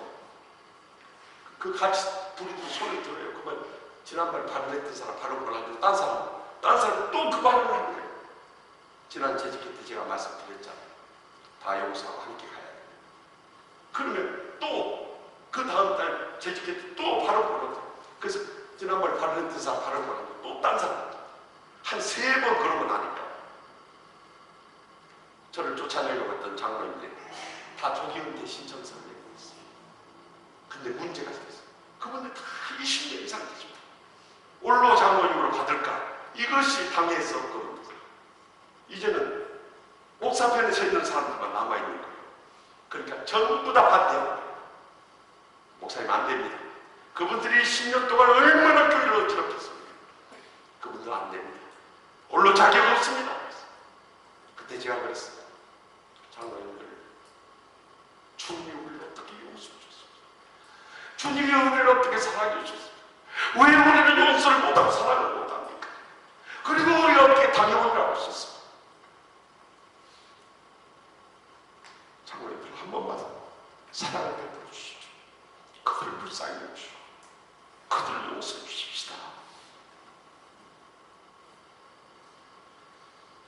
그 같이 둘이 손을 들어요. 그러면 지난번에 발언했던 사람 발언 몰라주고 딴 사람 또 그 발언을 하는 거예요. 지난 재직회 때 제가 말씀드렸잖아요. 다 용서하고 함께 가야 돼요. 그러면 또 그 다음 달 재직회 때 또 발언 몰라줘요. 그래서 지난번에 발언했던 사람 발언 몰라주고 또 딴 사람 한 3번 그러고 나니까 저를 쫓아내려고 했던 장로님들이 다 조기은퇴 신청서를 내고 있어요. 근데 문제가 생겼어요. 그분들 다 20년 이상 되십니다. 올로 장로님으로 받을까? 이것이 당에서 그런 거예요. 이제는 목사편에 서 있는 사람들만 남아있는 거예요. 그러니까 전부 다 반대하는 거예요. 목사님 안 됩니다. 그분들이 10년 동안 얼마나 교회를 어지럽혔습니까? 그분들 안 됩니다. 올로 자격 없습니다. 그때 제가 그랬어요. 장로님들, 주님이 우리를 어떻게 용서해 주셨습니까? 주님이 우리를 어떻게 사랑해 주셨습니까? 왜 우리는 용서를 못하고 사랑을 못합니까? 그리고 우리가 어떻게 당연을 하고 있었습니까? 장로님들 한 번만 사랑을 베풀어 주시죠. 그들을 불쌍히 여주시고 그들을 용서해 주십시다.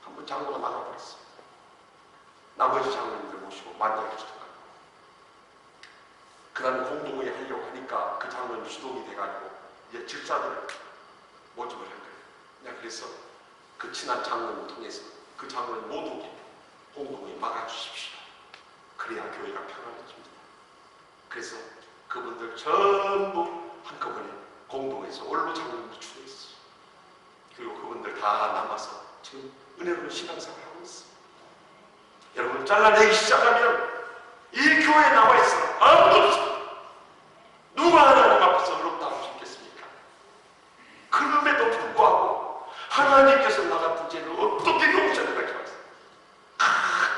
한번 장로가 나가버렸어요. 나머지 장로님들 모시고 만장일치도 그 다음에 공동회의 하려고 하니까 그 장로님 주동이 돼가지고 이제 집사들을 모집을 한 거예요. 내가 그래서 그 친한 장로님 통해서 그 장로님 모두 공동회의 막아주십시오. 그래야 교회가 평안해집니다. 그래서 그분들 전부 한꺼번에 공동회에서 올로 장로님을 추대했어요. 그리고 그분들 다 남아서 지금 은혜로운 신앙생활을 하고 있어요. 여러분 잘라내기 시작하면 이 교회에 남아있어 아무도 없어. 누가 하나님 앞에서 의롭다고 할 수 있겠습니까? 그럼에도 불구하고 하나님께서 나 같은 죄를 어떻게 용서해야 될까?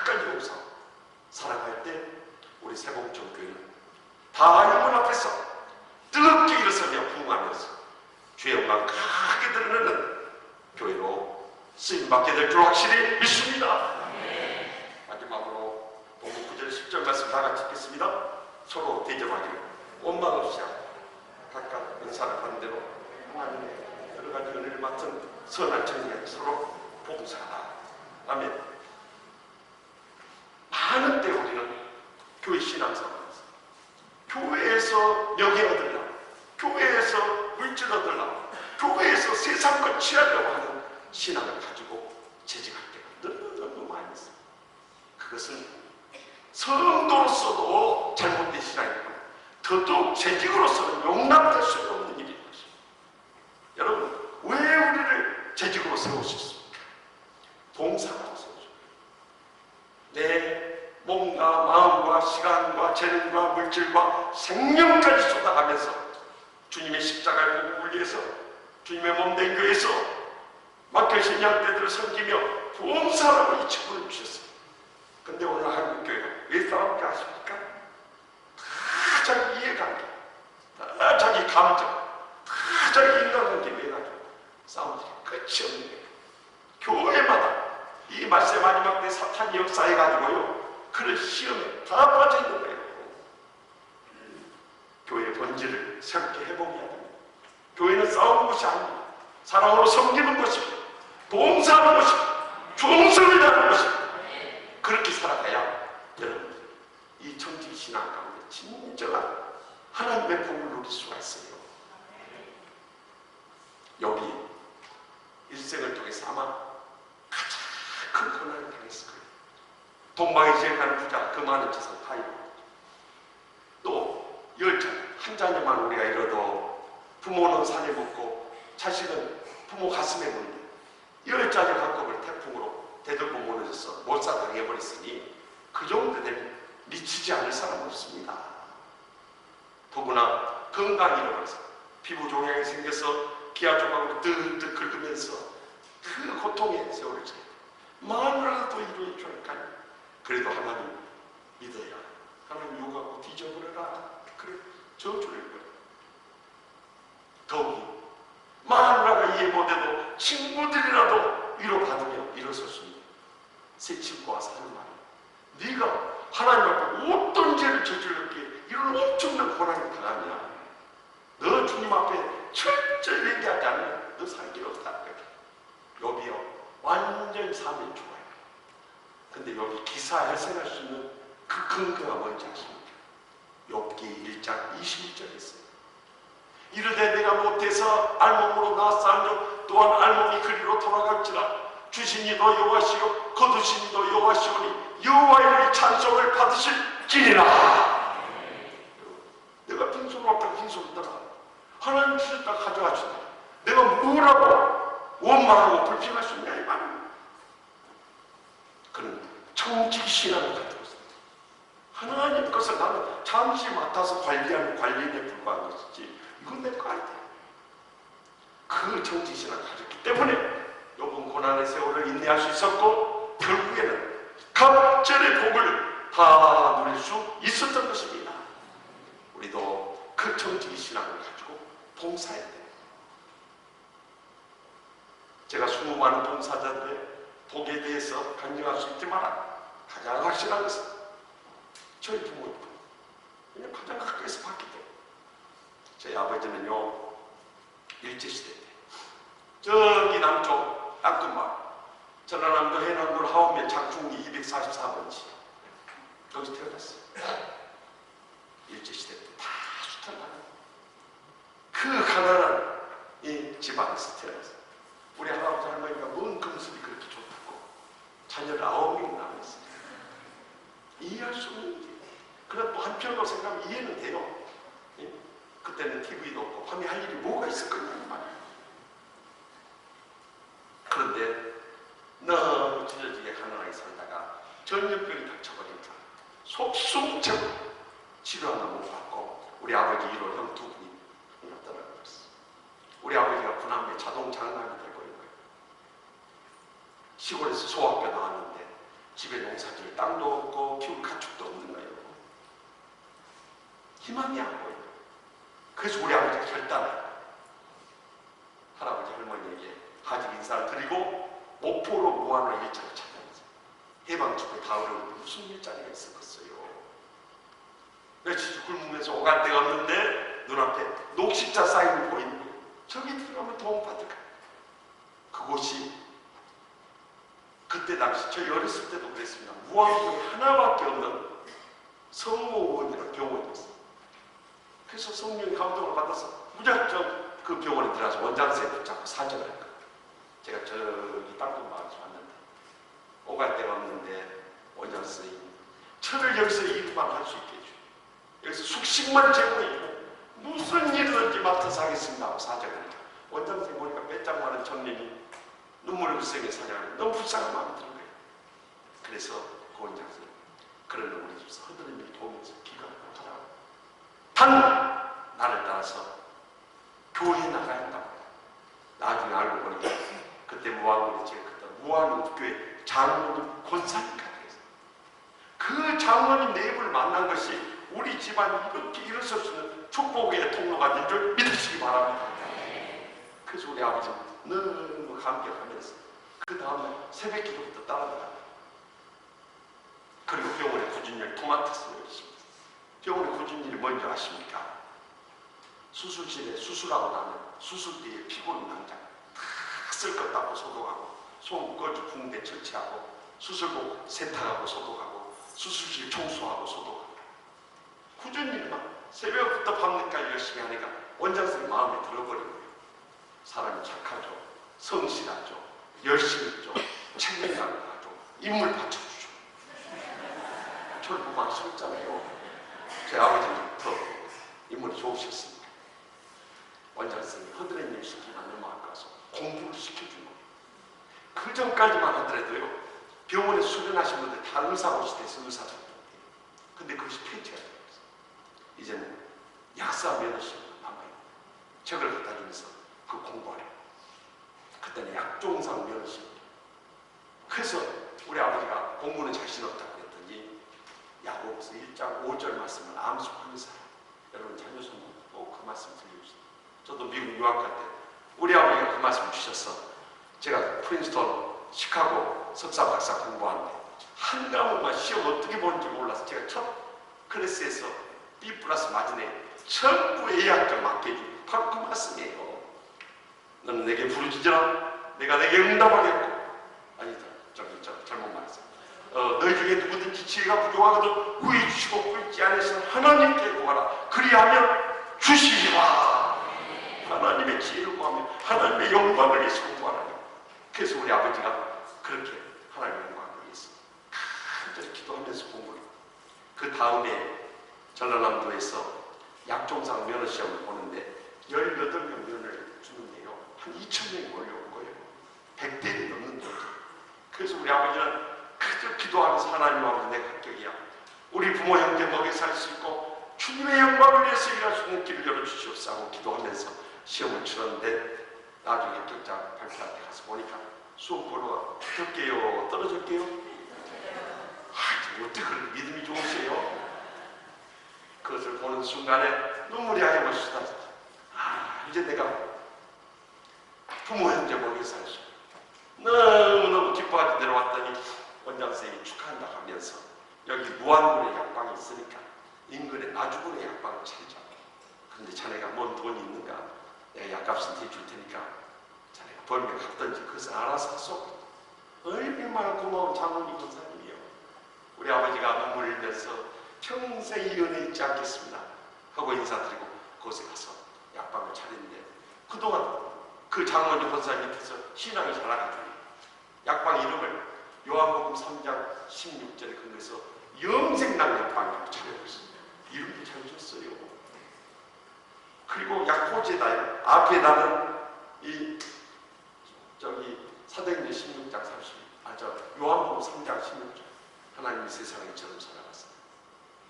끝까지 용서하고 살아갈 때 우리 새봉정교회는 다 하나님 앞에서 뜨겁게 일어서며 부흥하는 소리가 크게 들리는 교회로 쓰임받게 될 줄 확실히 믿습니다. 마지막으로 본문 9절 10절 말씀 다 같이 읽겠습니다. 서로 대접하기를 원망 없이 하고 각각 은사를 받은 대로 하나님의 여러 가지 은혜를 맡은 선한 청년 서로 봉사하라. 아멘. 많은 때 우리는 교회 신앙생활에서 교회에서 명예 얻으려고, 교회에서 물질 얻으려고, 교회에서 세상과 취하려고 하는 신앙을 가지고 재직할 때가 너무 많이 있습니다. 그것은 성도로서도 잘못된 신앙이고 더더욱 재직으로서는 용납될 수 없는 일인 것입니다. 여러분, 왜 우리를 재직으로 세우셨습니까? 봉사라고 세우셨습니다. 내 몸과 마음과 시간과 재능과 물질과 생명까지 쏟아가면서 주님의 십자가를 보고 위해서 주님의 몸된 교회에서 맡겨진 양떼들을 섬기며 봉사라고 이 직분을 주셨어요. 근데 오늘 한국교회가 왜 싸움게 아십니까? 다 자기 이해관계, 다 자기 감정, 다 자기 인간관계 해가지고 싸움들이 끝이 없는 거예요. 교회마다 이 말세 마지막 때 사탄이 역사해가지고요, 그런 시험에 다 빠져있는 거예요. 교회의 본질을 새롭게 회복해야 됩니다. 교회는 싸우는 것이 아닙니다. 사랑으로 섬기는 것입니다. 봉사하는 것입니다. 충성을 다하는 것입니다. 그렇게 살아가야 여러분들 이 정직 신앙 가운데 진정한 하나님의 복을 누릴 수가 있어요. 여기 일생을 통해서 아마 가장 큰 고난을 당했을 거예요. 동방에 지행하는 부자 그 많은 재산 다 잃어버렸죠. 또 10자녀 한 자녀만 우리가 잃어도 부모는 산에 묻고 자식은 부모 가슴에 묻는데 10자녀 가급을 태풍으로 대들보 무너져서 몰살당해버렸으니 그 정도 되면 미치지 않을 사람은 없습니다. 더구나 건강 잃어버려서 피부 종양이 생겨서 기아 조각으로 득득 긁으면서 그 고통의 세월을 지내고 마누라도 이루어질 줄 알까요? 그래도 하나님 믿어야 하나님 욕하고 뒤져버려라. 그래 저주를 거예요. 더욱이 마누라가 이해 못해도 친구들이라도 위로받으며 일어섰습니다. 새 친구와 사는 말이 네가 하나님 앞에 어떤 죄를 저질렀기에 이런 엄청난 고난을 당하냐, 너 주님 앞에 철저히 회개하지 않으면 너 살 길 없다. 욥이요 완전 삶이 좋아요. 근데 여기 기사에 생각할 수 있는 그 근거가 뭔지 아십니까? 욥기 1장 21절에 있어요. 이르되 내가 못해서 알몸으로 나왔사 한즉 또한 알몸이 그리로 돌아갈지라 주신 이도 여호와시요 거두신 이도 여호와시오니 여호와의 찬송을 받으실지니라. 내가 빈손으로 왔다가 빈손으로 떠나 하나님 주셨다 가져가시다. 내가 뭐라고 원망하고 불평할 수 있냐 이 말입니다. 그는 청직 신앙을 가지고 있습니다. 하나님 것을 나는 잠시 맡아서 관리하는 관리인에 불과한 것이지 이건 내 거 아니다. 그 청직 신앙을 가졌기 때문에 욥은 고난의 세월을 인내할 수 있었고 결국에는 갑절의 복을 다 누릴 수 있었던 것입니다. 우리도 그 청직 신앙을 가지고 봉사해야 돼요. 제가 수많은 봉사자들의 복에 대해서 강조할 수 있지만 가장 확실한 것은 저희 부모입니다. 그냥 가장 가까이서 봤기 때문에. 저희 아버지는요 일제시대 때 저기 남쪽 땅끝마을 전라남도 해남도 하우면 장충리 244번지 거기서 태어났어요. 일제시대 때 다 수탈당한 그 가난한 이 집안에서 태어났어요. 우리 할아버지 할머니가 뭔 금슬이 그렇게 좋다고 자녀를 9명 낳았어요. 이해할 수 없는 일이에요. 그러나 또 한편으로 생각하면 이해는 돼요. 예? 그때는 TV도 없고 밤에 할 일이 뭐가 있을 거냐 말이에요. 그런데 너무 찢어지게 가난하게 살다가 전염병이 닥쳐버리니까 속수무책으로 치료 하나 못 받고 우리 아버지 1호 형 2분이 떠나버렸어요. 우리 아버지가 군함에 자동 장남이 되버린 거예요. 시골에서 소학교 나왔는데 집에 농사질 땅도 없고 키울 가축도 없는 거예요. 희망이 안 보여요. 그래서 우리 아버지가 결단해요. 하직 인사를 드리고 목포로 무안으로 일자를 찾아냈어요. 해방 축구에 다 어려운데 무슨 일자리가 있었겠어요. 며칠 굶으면서 오갈 데가 없는데 눈앞에 녹십자 사인이 보이는데 저기 들어가면 도움 받을까? 그곳이 그때 당시 저희 어렸을 때도 그랬습니다. 무안동에 하나밖에 없는 성모원이라는 병원이었어요. 그래서 성령의 감동을 받아서 무작정 그 병원에 들어가서 원장선생님 붙잡고 사정을 할 거예요. 제가 저기 땅끝마을에서 왔는데 오갈 데가 없는데 원장선생님 저를 여기서 일만 할 수 있게 해주고 여기서 숙식만 제공해주고 무슨 일이든지 맡아서 하겠습니다 하고 사정을 해요. 원장선생님 보니까 빼짝 많은 청년이 눈물을 흘리게 사정을 너무 불쌍한 마음이 드는 거예요. 그래서 그 원장선생님 그러는 우리 집에서 허드렛일 도우면서 기가 막히더라고요. 단 나를 따라서 교회에 나가야 한다고. 나중에 알고 보니까 그때 무안군이 제일 크던 무안교회 장로님 권사님까지 했어요. 그 장로님 네 분을 만난 것이 우리 집안이 이렇게 일어설 수 있는 축복의 통로가 된 줄 믿으시기 바랍니다. 그래서 우리 아버지는 너무 감격하면서 그 다음날 새벽 기도부터 따라다녔어요. 그리고 병원의 구준일 토마토스를 열심히 병원의 구준일이 뭔지 아십니까? 수술실에 수술하고 나면 수술대에 피고는 당장 다 쓸것 닦고 소독하고 손꺼주 붕대 처치하고 수술복 세탁하고 소독하고 수술실 청소하고 소독하고 구준일만 새벽부터 밤늦게까지 열심히 하니까 원장선생님 마음에 들어버린 거예요. 사람이 착하죠. 성실하죠. 열심히 있죠. 책임감을 가죠. 인물 받쳐주죠. 저를 보고 하셨잖아요. 제 아버지는 더 인물이 좋으셨습니다. 원장선생님이 허드렛일 시키면 너무 아까워서 공부를 시켜준 거예요. 그 전까지만 하더라도요. 병원에 수련하신 분들 다 의사고시 돼서 의사들도 돼요. 근데 그것이 폐지가 되어 있어요. 이제는 약사 면허시험을 남아요. 책을 갖다 주면서 그 공부하래요. 그때는 약종상 면허시험. 그래서 우리 아버지가 공부는 자신 없다고 그랬더니 야고보서 1장 5절 말씀을 암송하면서 여러분 자녀손 꼭 그 말씀 들려주세요. 저도 미국 유학할 때 우리 아버지가 그 말씀을 주셔서 제가 프린스턴, 시카고 석사 박사 공부하는데 한 과목만 시험 어떻게 보는지 몰라서 제가 첫 클래스에서 B 플러스 맞은 애 전부 A학점 맞게 해주고 바로 그 말씀이에요. 너는 내게 부르짖으라 내가 내게 응답하겠고 아니다 저기 잘못 말했어요. 너희 중에 누구든지 지혜가 부족하거든 구해 주시고 꿀지 않으시는 하나님께 구하라 그리하면 주시리라. 하나님의 지혜를 구하면 하나님의 영광을 위해서 구하라. 그래서 우리 아버지가 그렇게 하나님의 영광을 위해서 간절히 기도하면서 공부를 그 다음에 전라남도에서 약종상 면허시험을 보는데 18명 면허를 주는데요. 한 2,000명이 몰려온 거예요. 100대이 넘는 정도. 그래서 우리 아버지는 그저 기도하면서 하나님 아버지 내가 합격이야. 우리 부모 형제 먹여 살 수 있고 주님의 영광을 위해서 일할 수 있는 길을 열어주시옵소서 하고 기도하면서 시험을 치렀는데 나중에 합격자 발표할 때 가서 보니까 수험 번호가 합격해요? 떨어졌게요? 어떻게 그렇게 믿음이 좋으세요? 그것을 보는 순간에 눈물이 하여물 쏟아졌죠. 이제 내가 부모 형제 먹여 살 수 너무너무 기뻐하게 내려왔더니 원장선생님이 축하한다 하면서 여기 무안군에 약방이 있으니까 인근에 나주군에 약방을 차리자. 그런데 자네가 뭔 돈이 있는가? 내가 약값은 대줄 테니까 자네가 벌면 갔든지 그것을 알아서 하소. 얼마나 고마운 장로님 권사님이요. 우리 아버지가 눈물 흘리면서 평생 이 은혜 잊지 않겠습니다 하고 인사드리고 그곳에 가서 약방을 차리는데 그동안 그 장로님 권사님 밑에서 신앙이 자라가지고 약방 이름을 요한복음 3장 16절에 근거해서 영생당 약방이라고 차려고 있습니다. 이름도 잘 줬어요. 그리고 약포지에다 앞에 나는 이 사도행전 16장 요한복음 3장 16절 하나님이 세상을 이처럼 사랑하사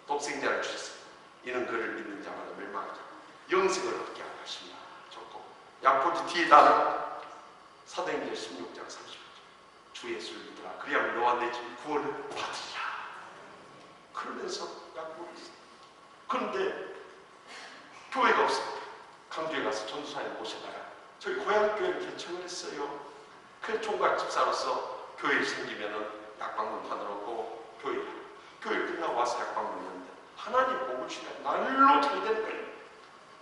독생자를 주셨습니다. 이는 그를 믿는 자마다 멸망하지 않고 영생을 얻게 하려 하십니다. 좋고 약포지 뒤에다는 사도행전 16장 30절 주 예수를 믿으라 그리하면 너와 내 집이 구원을 받으리라. 그러면서 약포를 있어요. 그런데 교회가 없습니다. 강주에 가서 전도사님 모셔다가 저희 고향교회를 개척을 했어요. 그 총각 집사로서 교회 생기면은 약방문 받아놓고 교회 끝나고 와서 약방문 했는데 하나님 복을 주냐 날로 잘 되는 거예요.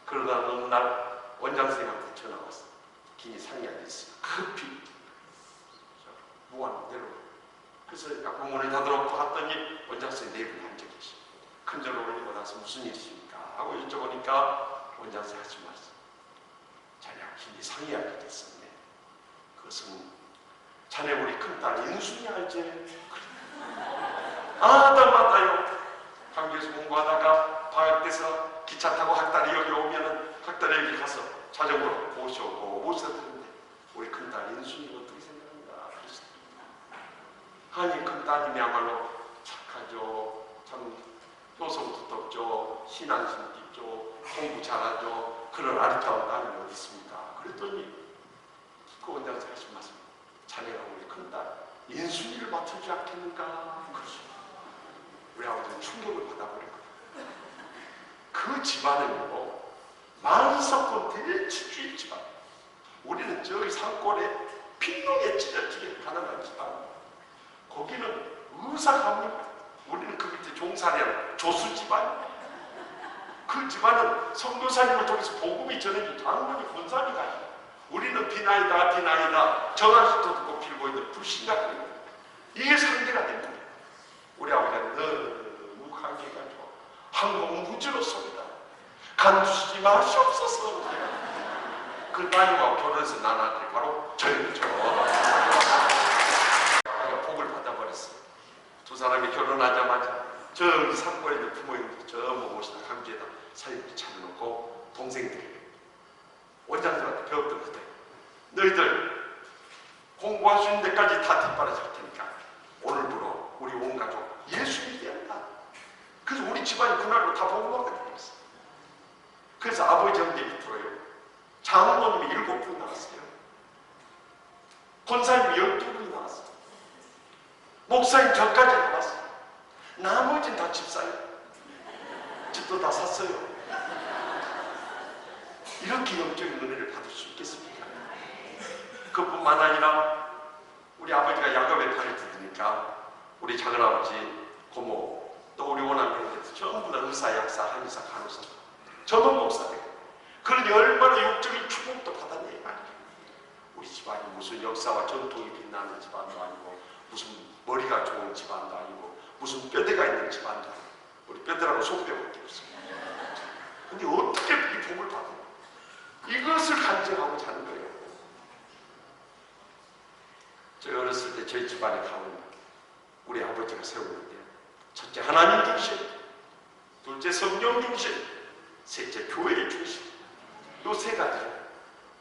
그러다 어느 날 원장 선생님한테 전화가 왔어. 긴이 상의하게 있어요. 급히 무한대로. 그래서 약방문을 닫아놓고 갔더니 원장 선생님 네 분이 앉아 계시. 큰절을 올리고 나서 무슨 일이십니까? 하고 여쭤보니까 원장 선생님 하신 말씀. 자네가 긴이 상의하게 됐었네. 그것은 자네 우리 큰딸 인순이 알지? 아다마다요. 강주에서 공부하다가 방학 때서 기차 타고 학달이 여기 오면은 학달이 여기 가서 자전거로 모셔오고 모셔드는데 우리 큰딸 인순이가 어떻게 생각합니까? 그랬습니다. 아니 큰따님이야말로 착하죠. 참 효성도 덥죠. 신앙심 있죠. 공부 잘하죠. 그런 아리따운 따님이 어디 있습니까? 그랬더니 그 원장님 하신 말씀. 자네가 우리 큰딸 인순이를 맡을지 않겠는가? 그러시죠. 우리 아버지는 충격을 받아버린 거예요. 그 집안은요, 만석권 대치주의 집안. 우리는 저기 산골에 pit농에 찢어지게 가난한 집안. 거기는 의사가문이고, 우리는 그 밑에 종살이한 조수 집안. 그 집안은 성교사님을 통해서 복음이 전해진 장로님 권사님 가요. 우리는 비나이다 정한수도 듣고 필고 있는 불신자들이고 이게 상대가 된 거예요. 우리 아버지는 너무 관계가 좋아. 항공무지로서입니다. 간두시지 마시옵소서. 그 따님하고 결혼해서 나한테 바로 저희죠. 내가 복을 받아버렸어요. 두 사람이 결혼하자마자 저기 산골에 있는 부모님들 저 모시다 강주에다 사진 차려놓고 동생들이 원장님한테 배웠던 그때 너희들 공부할 수 있는 데까지 다 뒷바라질 테니까 오늘부로 우리 온 가족 예수 믿게 한다. 그래서 우리 집안이 그날로 다 복음화가 되었어요. 그래서 아버지 형제 밑으로요 장로님이 7분 나왔어요. 권사님이 12분이 나왔어요. 목사님 저까지 나왔어요. 나머지는 다 집사예요. 집도 다 샀어요. 이렇게 영적인 은혜를 받을 수 있겠습니까? 그뿐만 아니라 우리 아버지가 야곱의 팔을 뜯으니까 우리 작은아버지, 고모, 또 우리 오남매들 전부 다 의사, 약사, 한의사, 간호사, 전문 목사들. 그러니 얼마나 육적인 축복도 받았네. 우리 집안이 무슨 역사와 전통이 빛나는 집안도 아니고 무슨 머리가 좋은 집안도 아니고 무슨 뼈대가 있는 집안도 아니고 우리 뼈대라고 손뼈밖에 없어요. 근데 어떻게 이 복을 받아요? 이것을 간증하고 자는 거예요. 제가 어렸을 때 저희 집안에 가면 우리 아버지가 세우는데 첫째 하나님 중심, 둘째 성령 중심, 셋째 교회의 중심. 요 세 가지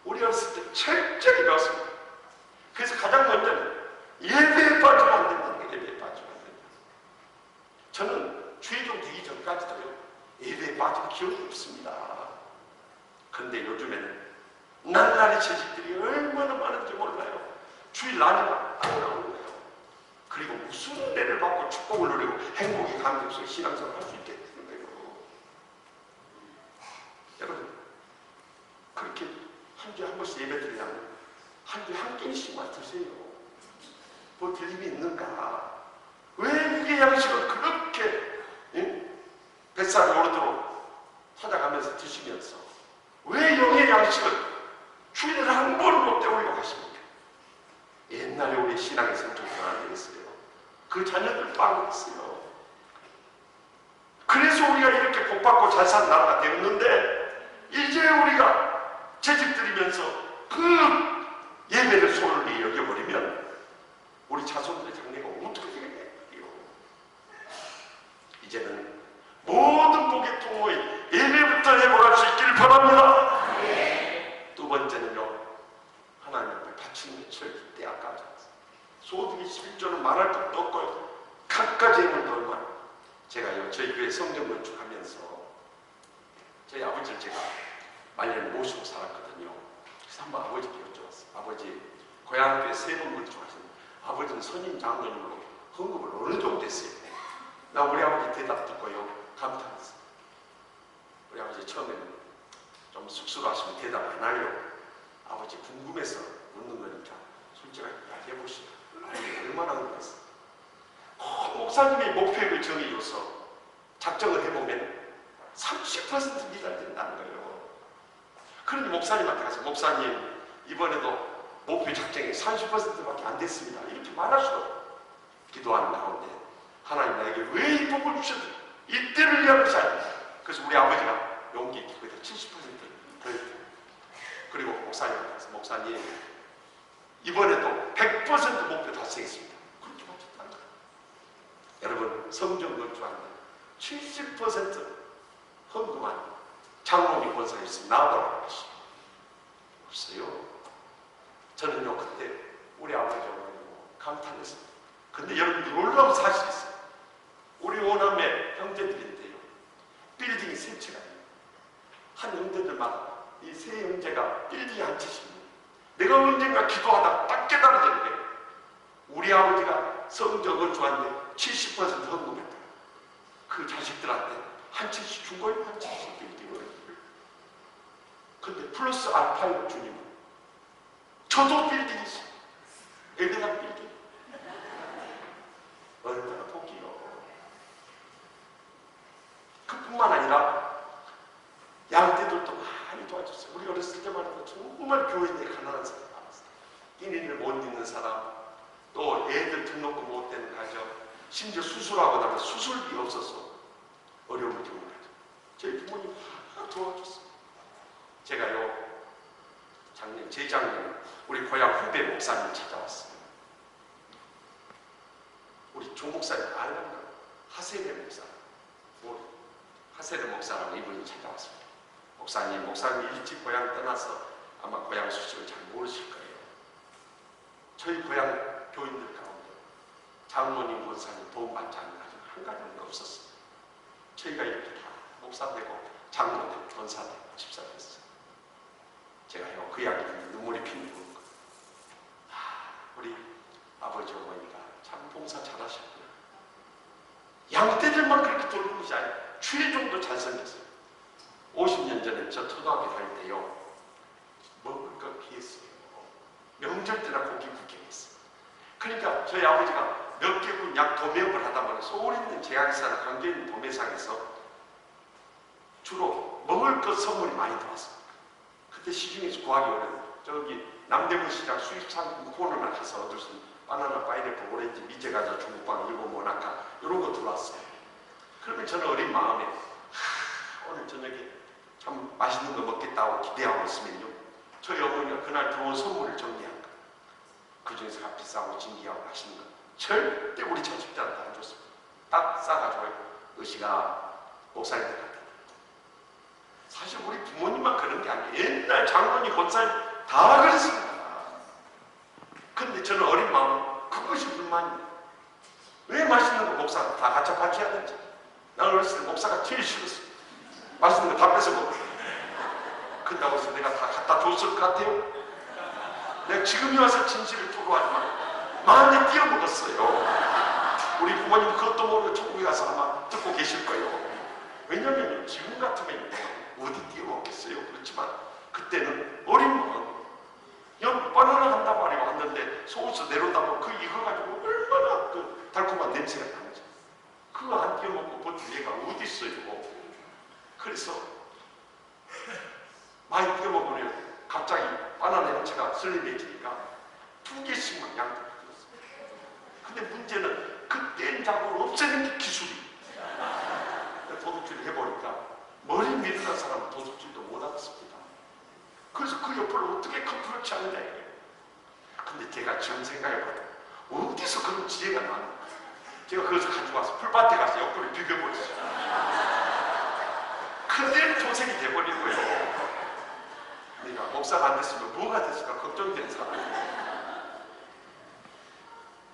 우리 어렸을 때 철저히 배웠습니다. 그래서 가장 먼저는 예배에 빠지면 안 된다는 거예요. 예배에 빠지면 안 된다. 저는 주의종 되기 전까지도요 예배에 빠진 기억이 없습니다. 그런데 요즘에는 날라리 재직들이 얼마나 많은지 몰라요. 주일 날이면 안 나오는 거예요. 그리고 무슨 은혜를 받고 축복을 누리고 행복이 감격스러운 신앙생활을 할 수 있겠다는 거예요. 여러분 그렇게 한 주에 한 번씩 예배 드리려면 한 주에 한 끼씩만 드세요. 뭐 드림이 있는가? 외국의 양식을 그렇게 뱃살이 오르도록 찾아가면서 드시면서 왜 영의 양식을 주일에 한 번 못 때우려고 하십니까? 옛날에 우리 신앙의 성적이 안 되겠어요. 그 자녀들 빵했어요. 그래서 우리가 이렇게 복받고 잘 사는 나라가 되었는데 이제 우리가 재직드리면서 그 예배를 소홀히 여겨버리면 우리 자손들의 장래가 어떻게 되겠냐고요. 이제는 모든 복의 통로에 예배부터 해보갈 수 있기를 바랍니다. 두 번째는요, 하나님 앞에 바치는 게 절대 아까워지 않습니다. 소득이 11조는 말할 것도 없고요. 갖가지 행운도 얼마나. 제가요, 저희 교회 성전 건축하면서 저희 아버지를 제가 말년에 모시고 살았거든요. 그래서 한번 아버지께 여쭤봤어요. 아버지, 고향교회 3번 건축하셨는데 아버지는 선임 장로님으로 헌금을 어느 정도 했어요? 나 우리 아버지 대답 듣고요, 감탄했어요. 우리 아버지 처음에는 좀 쑥스러워하시면 대답 안 하려고 아버지 궁금해서 묻는 거니까 제가 이야기해보시다. 얼마나 그랬어. 목사님의 목표액을 정해줘서 작정을 해보면 30% 미달된다는 거예요. 그런데 목사님한테 가서 목사님 이번에도 목표 작정이 30%밖에 안 됐습니다. 이렇게 말할 수가 없어요. 기도하는 가운데 하나님 나에게 왜 이 복을 주셨는지 이때를 위한 것이 아닙니다. 그래서 우리 아버지가 용기 있게 거기다 70%를 더했대요. 그리고 목사님한테 가서 목사님 이번에도 100% 목표 달성했습니다. 그렇게 맞췄다는 거예요. 여러분 성전 건축하는데 70% 헌금한 장로님 권사가 있으면 나와보라고 하시죠. 없어요. 저는요 그때 우리 아버지하고 감탄했습니다. 근데 여러분들 놀라운 사실이 있어요. 우리 오남매 형제들인데요. 빌딩이 세 채가 있어요. 한 형제들마다 이 세 형제가 빌딩이 한 채씩입니다. 내가 언젠가 기도하다 딱 깨달아지는 게 우리 아버지가 성전 건축하는데 70% 헌금했다. 그 자식들한테 한 채씩 준 거예요. 한 채씩 빌딩을. 근데 플러스 알파의 주님은 저도 빌딩이 있어요. 엘레강 빌딩. 얼마나 복이요. 그뿐만 아니라 양떼들도 많이 도와줬어요. 우리 어렸을 때만 해도 정말 교인이 가난한 사람이 많았어요. 끼니를 못 입는 사람, 또 애들 등록금 못 되는 가정, 심지어 수술하고 나면 수술비 없어서 어려움을 겪는 가정. 저희 부모님 다 도와줬어요. 제가요 재작년 우리 고향 후배 목사님 찾아왔어요. 우리 조 목사님 알란가 하세대 목사, 하세대 목사라고 이분이 찾아왔습니다. 목사님 일찍 고향 떠나서 아마 고향 소식을 잘 모르실 거예요. 저희 고향 교인들 가운데 장로님, 권사님 도움받지 않는 가정 한 가정도 없었어요. 저희가 이렇게 다 목사 되고 장로 되고 권사 되고 집사 됐어요. 제가요 그 이야기 듣는 눈물이 핑 도는 거예요. 우리 아버지 어머니가 참 봉사 잘하셨구나. 양떼들만 그렇게 돌리는 것이 아니라 최종도 잘생겼어요. 50년 전에 저 초등학교 다닐 때요 먹을 거 비했어요. 명절 때나 고기 구경했어요. 그러니까 저희 아버지가 몇 개국 약 도매업을 하다 보니 서울에 있는 제약사나 관계 있는 도매상에서 주로 먹을 것 선물이 많이 들어왔어요. 그때 시중에서 구하기 어려운 저기 남대문 시장 수입상품 코너나 가서 얻을 수 있는 바나나, 파인애플, 오렌지, 미제과자, 중국빵, 일본 모나카 이런 거 들어왔어요. 그러면 저는 어린 마음에 오늘 저녁에 참 맛있는 거 먹겠다고 기대하고 있으면요 저희 어머니가 그날 들어온 선물을 정리한 거예요. 그 중에서 값비싸고 진귀하고 맛있는 거 절대 우리 자식들한테 안 줬습니다. 딱 싸가지고 의시가 목사님들 같은 사실 우리 부모님만 그런 게 아니에요. 옛날 장로님, 권사님 다 그랬습니다. 근데 저는 어린 마음 그것이 불만이에요. 왜 맛있는 거 목사가 다 같이 해야 되지? 나는 어렸을 때 목사가 제일 싫었어요. 맛있는 거 다 뺏어 먹고. 그런다고 해서 내가 다 갖다 줬을 것 같아요? 내가 지금이 와서 진실을 토로하지만 많이 띄어먹었어요. 우리 부모님 그것도 모르고 천국에 가서 아마 듣고 계실 거예요. 왜냐면 지금 같으면 어디 띄어먹겠어요? 그렇지만 그때는 어린 마음 연 바나나 한다고 하려고 왔는데 소스 내려오다 보면 그 익어가지고 얼마나 그 달콤한 냄새가 나는지 그거 안 띄어먹고 버틸 얘가 어디 있어요? 그래서 많이 띄어먹으면 갑자기 바나나 형체가 설림해지니까 2개씩만 양쪽에 들었어요. 근데 문제는 그 뗀작을 없애는 게 기술이 도둑질을 해보니까 머리 밀어난 사람은 도둑질도 못하겠습니다. 그래서 그 옆을 어떻게 컨트롤 취하느냐 이거예요. 근데 제가 지금 생각해봐도 어디서 그런 지혜가 나는 제가 그것을 가지고 와서 풀밭에 가서 옆구리 비벼버렸어요. 그대로 도색이 돼버린 거예요. 내가 목사가 안 됐으면 뭐가 됐을까 걱정되는 사람이에요.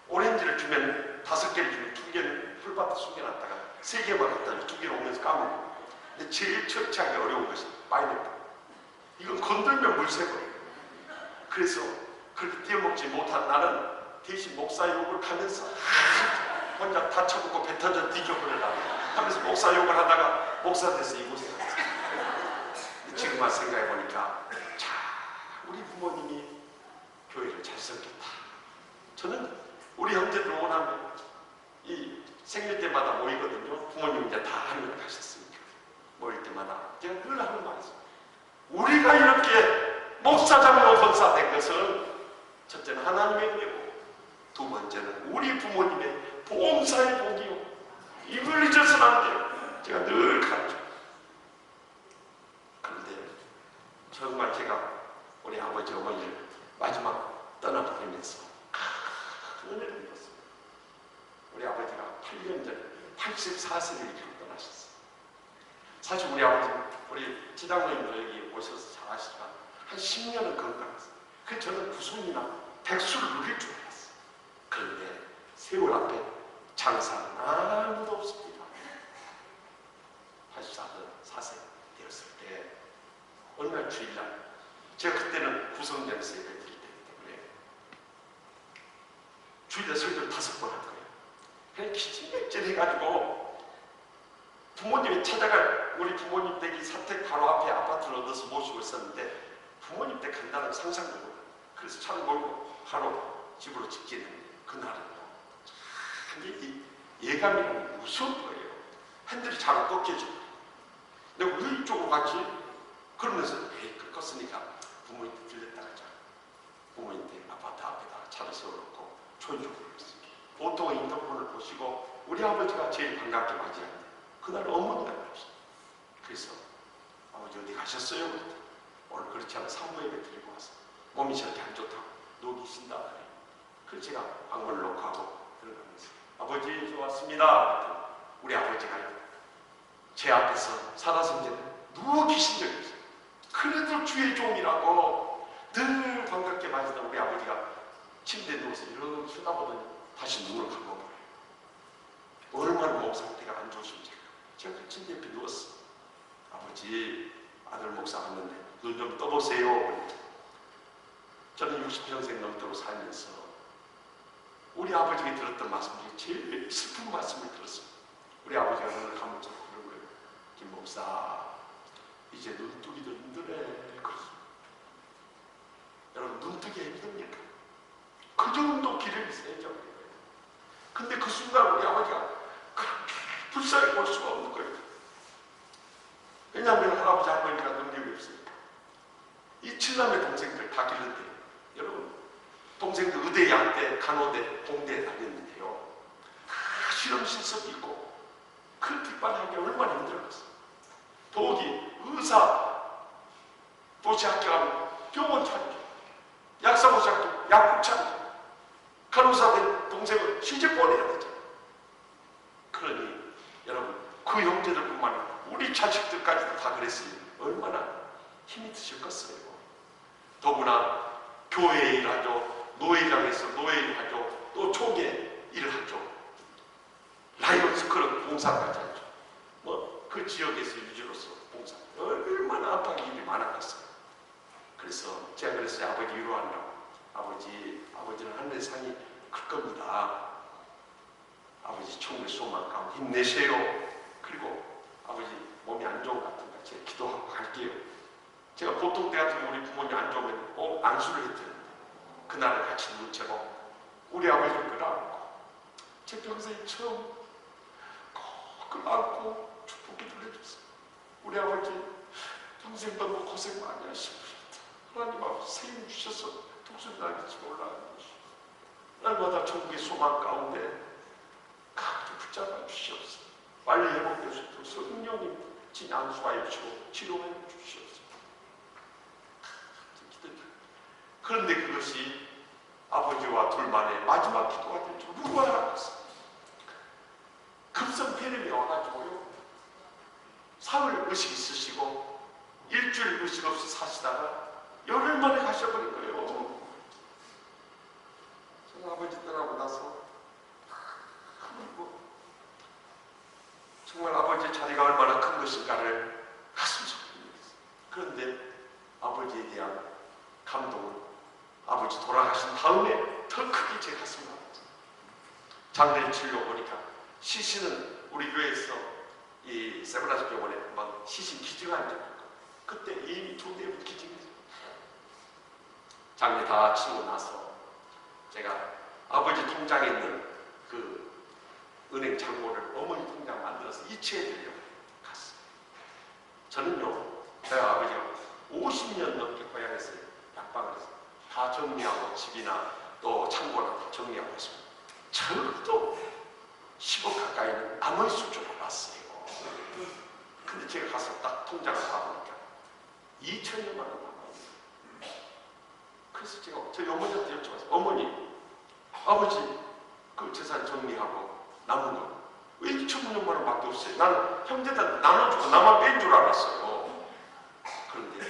오렌지를 주면 5개를 주면 2개는 풀밭에 숨겨놨다가 3개만 갖다 2개를 오면서 까먹고. 근데 제일 처치하기 어려운 것이 파인애플. 이건 건들면 물새버려요. 그래서 그렇게 띄어먹지 못한 나는 대신 목사 욕을 하면서 혼자 다쳐먹고 배 터져 뒤져버리려고 하면서 목사 욕을 하다가 목사 돼서 이곳에 갔어요. 지금 와서 생각해보니까 자 우리 부모님이 교회를 잘 섬겼다. 저는 우리 형제들 원하면 이 생일 때마다 모이거든요. 부모님 이제 다 하늘에 가셨으니까 모일 때마다 제가 늘 하는 말이 있어요. 우리가 이렇게 목사장로 권사 된 것은 첫째는 하나님의 은혜고 두 번째는 우리 부모님의 봉사의 복이요. 이걸 잊어서는 안 돼요. 제가 늘 가르쳐. 그런데 정말 제가 우리 아버지 어머니를 마지막 떠나보내면서 큰 은혜를 입었어요. 우리 아버지가 8년 전에 84세를 일찍 떠나셨어요. 사실 우리 아버지, 우리 지장로님도 여기 오셔서 잘 아시지만 한 10년은 건강했어요. 그래서 저는 후손이나 백수를 누릴 줄 알았어요. 그런데 세월 앞에 장사는 아무도 없습니다. 84세 되었을 때 어느 날 주일날, 제가 그때는 구성전에서 예배 드릴 때이기 때문에 주일날 설교를 5번 한 거예요. 그냥 기진맥진 해가지고 부모님이 찾아갈, 우리 부모님 댁이 사택 바로 앞에 아파트를 얻어서 모시고 있었는데 부모님 댁 간다는 상상도 못해요. 그래서 차를 몰고 바로 집으로 직진했는데 그날은요, 이 예감이라는 게 무서운 거예요. 핸들이 잘 꺾여져. 내가 왜 이쪽으로 갔지? 그러면서 에이, 꺾었으니까 부모님 댁 들렸다 가자. 부모님 댁 아파트 앞에다 차를 세워놓고 초인종을 불렀어요. 보통 인터폰을 보시고 우리 아버지가 제일 반갑게 맞이하는데 그날 어머니가 그러셨어요. 그래서 아버지 어디 가셨어요? 오늘 그렇지 않아 사무 예배 드리고 왔어. 몸이 저렇게 안 좋다고 누워 계신다. 그래서 제가 방문을 놓고 하고 들어가면서 아버지 저 왔습니다. 우리 아버지가요, 제 앞에서 살아생전에 누워 계신 적이 없어요. 그래도 주의 종이라고 늘 반갑게 맞이던 우리 아버지가 침대에 누워서 이렇게 쳐다보더니 다시 눈을 감아버려요. 얼마나 몸 상태가 안 좋으신지. 제가 그 침대 옆에 누웠어. 아버지, 아들 목사 왔는데 눈 좀 떠보세요. 저는 60평생 넘도록 살면서 우리 아버지가 들었던 말씀 중에 제일 슬픈 말씀을 들었어요. 우리 아버지가 눈을 감으면서 그런 거예요. 김 목사, 이제 눈 뜨기도 힘드네. 그랬어요. 여러분, 눈 뜨기 힘듭니까? 그 정도 기력이 세죠. 근데 그 순간 우리 아버지가 그렇게 불쌍히 볼 수가 없는 거예요. 왜냐하면 할아버지 할머니가 능력이 없어요. 이 7남의 동생들 다 길른대요. 여러분, 동생들 의대, 약대, 간호대, 공대에 다녔는데요. 다 실험 실습이 있고 그 뒷바라기 얼마나 힘들었어요. 더욱이 의사 도시 학교 가면 병원 차리죠. 약사고 차리죠. 약국 차리죠. 간호사 된 동생은 시집 보내야 되죠. 그러니 여러분, 그 형제들뿐만 아니라 우리 자식들까지도 다 그랬으니 얼마나 힘이 드셨겠어요. 더구나 교회에 일하죠. 노회장에서 노예 일하죠. 또 총회 일을 하죠. 라이온스 클럽 봉사까지 하죠. 그 지역에서 유지로서 봉사. 얼마나 압박이 일이 많았겠어요. 그래서 제가 그랬어요. 아버지 위로한다고. 아버지는 하늘의 상이 클 겁니다. 아버지 천국의 소망 가운데 힘내세요. 그리고 아버지 몸이 안 좋은 것 같으니까 제가 기도하고 갈게요. 제가 보통 때 같은 우리 부모님 안 좋으면 안수를 했잖아요. 그날을 같이 눈치고 우리 아버지를 끌어안고 제 평생에 처음 끌어안고 축복 기도를 해줬어요. 우리 아버지 평생 너무 고생 많이 하십니다. 하나님 앞에 생명 주셔서 독수리 날릴지 몰라요. 날마다 천국의 소망 가운데 가득 붙잡아 주시옵소서. 빨리 회복될 수 있도록 성령님 진 안수하여 주시고 치료해 주시옵소서. 그런데 그것이 아버지와 둘만의 마지막 기도가 될 줄 누가 알았겠어요. 급성 폐렴이 와가지고요, 사흘 의식 있으시고 일주일 의식 없이 사시다가 열흘 만에 가셔버린 거예요. 저는 아버지 떠나고 나서 정말 아버지의 자리가 얼마나 큰 것인가를 가슴 속에 느꼈어요. 그런데 아버지에 대한 감동은 아버지 돌아가신 다음에 더 크게 제 가슴을 아팠어요. 장례 치료 보니까 시신은 우리 교회에서 이 세브란스 병원에 한번 시신 기증한 적이 있고 그때 이미 2대부터 기증했어요. 장례 다 치고 나서 제가 아버지 통장에 있는 그 은행 잔고를 어머니 통장 만들어서 이체해드리려고 갔어요. 저는요, 저희 아버지가 50년 넘게 고향에서 약방을 해서 다 정리하고 집이나 또 창고나 다 정리하고 했습니다. 적어도 10억 가까이는 남아있을 줄 알았어요. 근데 제가 가서 딱 통장을 봐보니까 2천여만 원 남아있어요. 그래서 제가 저희 어머니한테 여쭤봤어요. 어머니, 아버지 그 재산 정리하고 남은 거 왜 2천여만 원밖에 없어요? 나는 형제들 나눠주고 나만 뺀 줄 알았어요. 그런데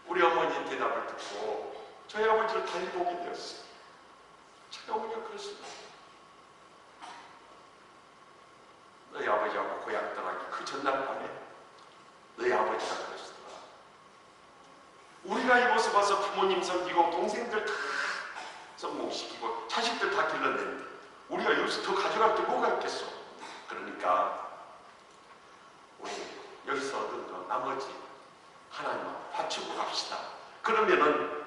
우리 어머니의 대답을 듣고 저희 아버지를 달리 보게 되었어요. 저희 어머니가 그랬습니다. 너희 아버지하고 고향 떠나기 그 전날 밤에 너희 아버지가 그러시더라. 우리가 이 모습 봐서 부모님 섬기고 동생들 다 성공시키고 자식들 다 길러냈는데 우리가 여기서 더 가져갈 게 뭐가 있겠어? 그러니까 우리 여기서 얻은 거 나머지 하나님하고 바치고 갑시다. 그러면은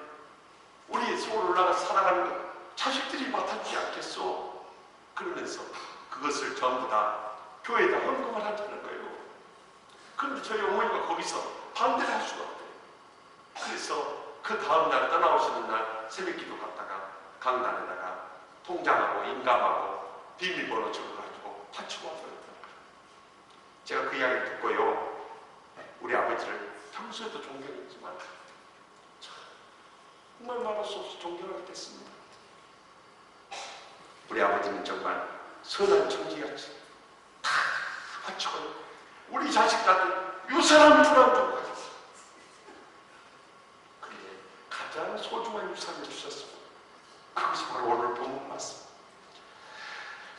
우리 서울 올라가서 살아가는 거 자식들이 맡아주지 않겠소? 그러면서 그것을 전부 다 교회에다 헌금을 하자는 거예요. 그런데 저희 어머니가 거기서 반대를 할 수가 없대요. 그래서 그 다음날 떠나오시는 날 새벽기도 갔다가 강단에다가 통장하고 인감하고 비밀번호 적어가지고 바치고 와서 제가 그 이야기를 듣고요, 우리 아버지를 평소에도 존경했지만 정말 말할 수 없이 존경하게 됐습니다. 우리 아버지는 정말 선한 청지같이 다 바치고 우리 자식들한테 유산한 불안 주고 가셨어요. 그런데 가장 소중한 유산을 주셨습니다. 그것이 바로 오늘 본문 말씀.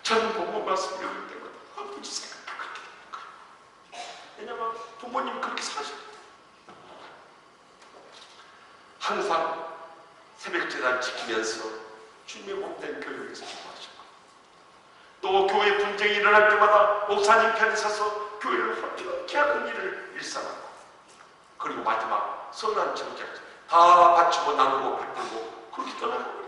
저는 본문 말씀 읽을 때마다 아버지 생각이 그렇게 되는 거예요. 왜냐하면 부모님이 그렇게 사셨거든요. 항상 새벽제단 지키면서 주님의 몸된 교육에서 기도하셨고, 또 교회 분쟁이 일어날 때마다 목사님 편에 서서 교회를 화평케 하는 일을 일삼았고, 그리고 마지막 선한 정작 다 바치고 나누고 베풀고 그렇게 떠나고.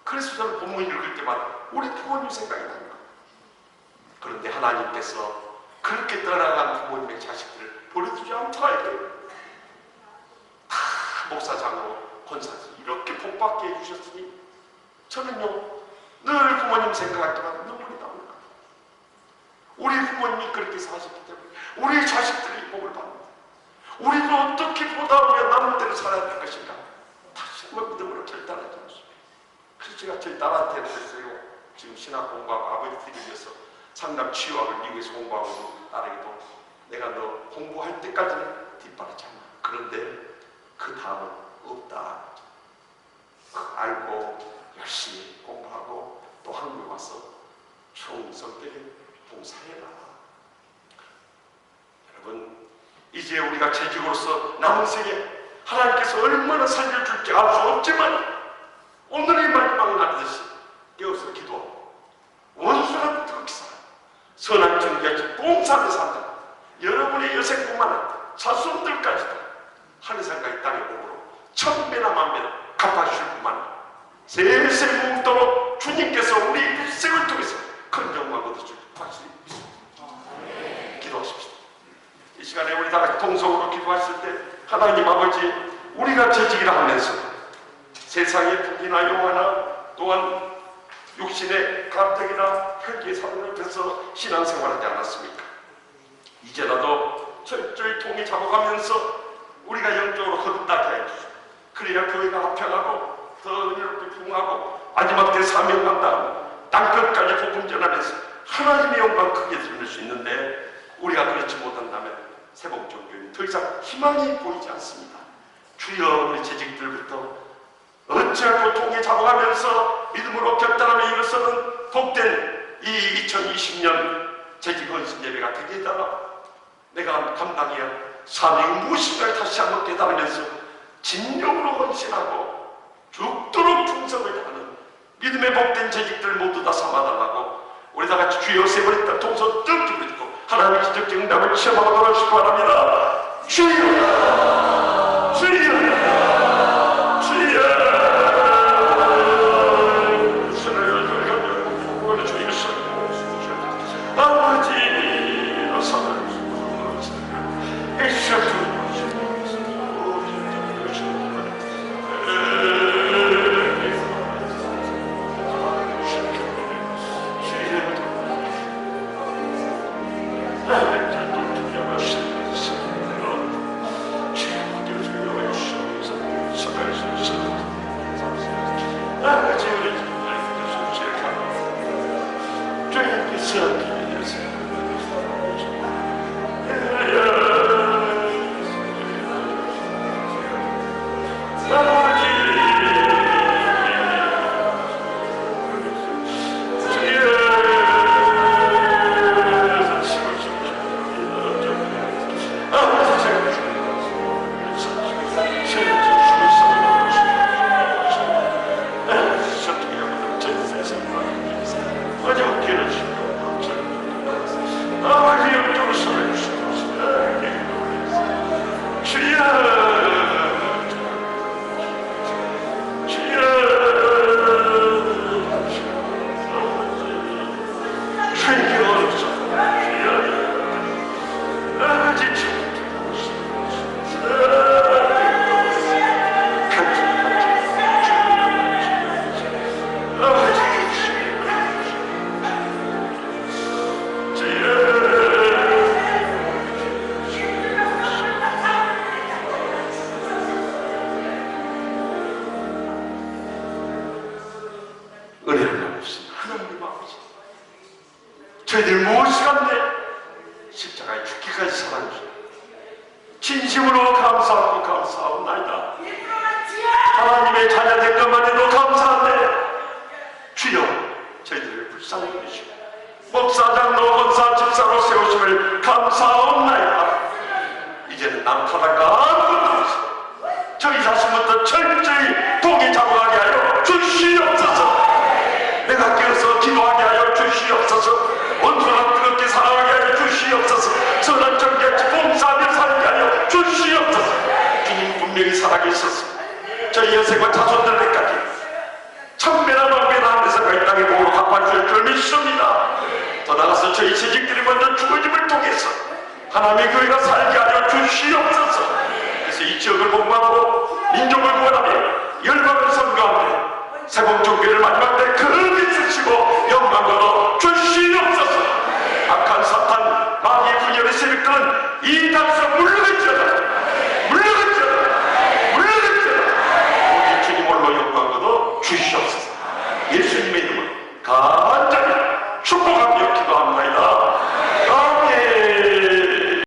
그래서 저는 본문 읽을 때마다 우리 부모님 생각이 나는 거예요. 그런데 하나님께서 그렇게 떠나간 부모님의 자식들을 버려두지 않고 알고요. 다 목사장으로 권사지 이렇게 복받게 해주셨으니 저는요 늘 부모님 생각할 때마다 눈물이 나오는 거예요. 우리 부모님이 그렇게 사셨기 때문에 우리 자식들이 복을 받는다. 우리는 어떻게 보답하며 남은 대로 살아야 될 것인가? 다시 한번 믿음으로 결단하지 않습니다. 그래서 제가 저희 딸한테 그랬어요. 지금 신학 공부하고 아버지들이 위해서 상담 치유학을 미국에서 공부하고 있는 딸에게도 내가 너 공부할 때까지는 뒷바라지 않아. 그런데 그 다음은 없다. 알고 열심히 공부하고 또 한국에 와서 총성되게 봉사해라. 여러분, 이제 우리가 재직으로서 남은 생에 하나님께서 얼마나 살려줄지 알 수 없지만 오늘의 마지막 날이듯이 깨어서 기도하고 원수는 그렇게 살아 선한 정죄하지 봉사를 산다. 여러분의 여생뿐만 아니라 자손들까지도 하늘상과 이 땅의 복으로 천배나 만배나 갚아주실 뿐만 아니라 세세 묵도록 주님께서 우리 일생을 통해서 큰 영광 얻으실 확실히 믿습니다. 기도하십시오. 이 시간에 우리 다 같이 통성으로 기도하실 때 하나님 아버지, 우리가 재직이라 하면서 세상의 북이나 영화나 또한 육신의 감정이나 혈기의 사람을 펴서 신앙생활하지 않았습니까? 이제라도 철저히 통해 잡아가면서 우리가 영적으로 거듭나게 해주시고, 그래야 교회가 합평하고 더 은혜롭게 부흥하고 마지막 때 사명 감당하고 땅끝까지 복음 전하면서 하나님의 영광 크게 드릴 수 있는데, 우리가 그렇지 못한다면 새봉종교회는 더 이상 희망이 보이지 않습니다. 주여, 우리 재직들부터 어찌하고 통해 잡아가면서 믿음으로 결단하며 일어서는 복된 이 2020년 재직 헌신 예배가 되게 해달라. 내가 감당해야 할 사명이 무엇인가를 다시 한번 깨달으면서 진정으로 헌신하고 죽도록 충성을 다하는 믿음의 복된 재직들 모두 다 삼아달라고 우리 다 같이 주여 세 번 있다 동서 떡 들고 하나님의 기적적 응답을 체험하고 돌아오시기 바랍니다. 주여, 주여, 주여. 무엇이간데 십자가에 죽기까지 사랑주시오. 진심으로 감사하고 감사하옵나이다. 하나님의 자녀된 것만 해도 감사한데 주여 저희들을 불쌍히 여기시오. 목사장 노건사 집사로 세우심을 감사하옵나이다. 이제는 남탓할까 아무것도 없어. 저희 자신부터 철저히 동에 잡아가게 하여 주시옵소서. 내가 깨어서 기도하게 하여 주시옵소서. 온전한 뜨겁게 사랑하게 하여 주시옵소서. 선한 정결치 봉사하며 살게 하여 주시옵소서. 주님 분명히 살아계셔서 저희 여생과 자손들에게까지 천배나 만배나 하늘에서 이 땅에 복으로 갚아주실 줄 믿습니다. 더 나아가서 저희 재직들이 먼저 죽어짐을 통해서 하나님의 교회가 살게 하여 주시옵소서. 그래서 이 지역을 복망하고 민족을 구원하며 열방을 선교하며 세봉종교를 마지막 때 크게 쓰시고 영광 거둬 주시옵소서. 악한 사탄 마귀 분열의 세력들은 이 당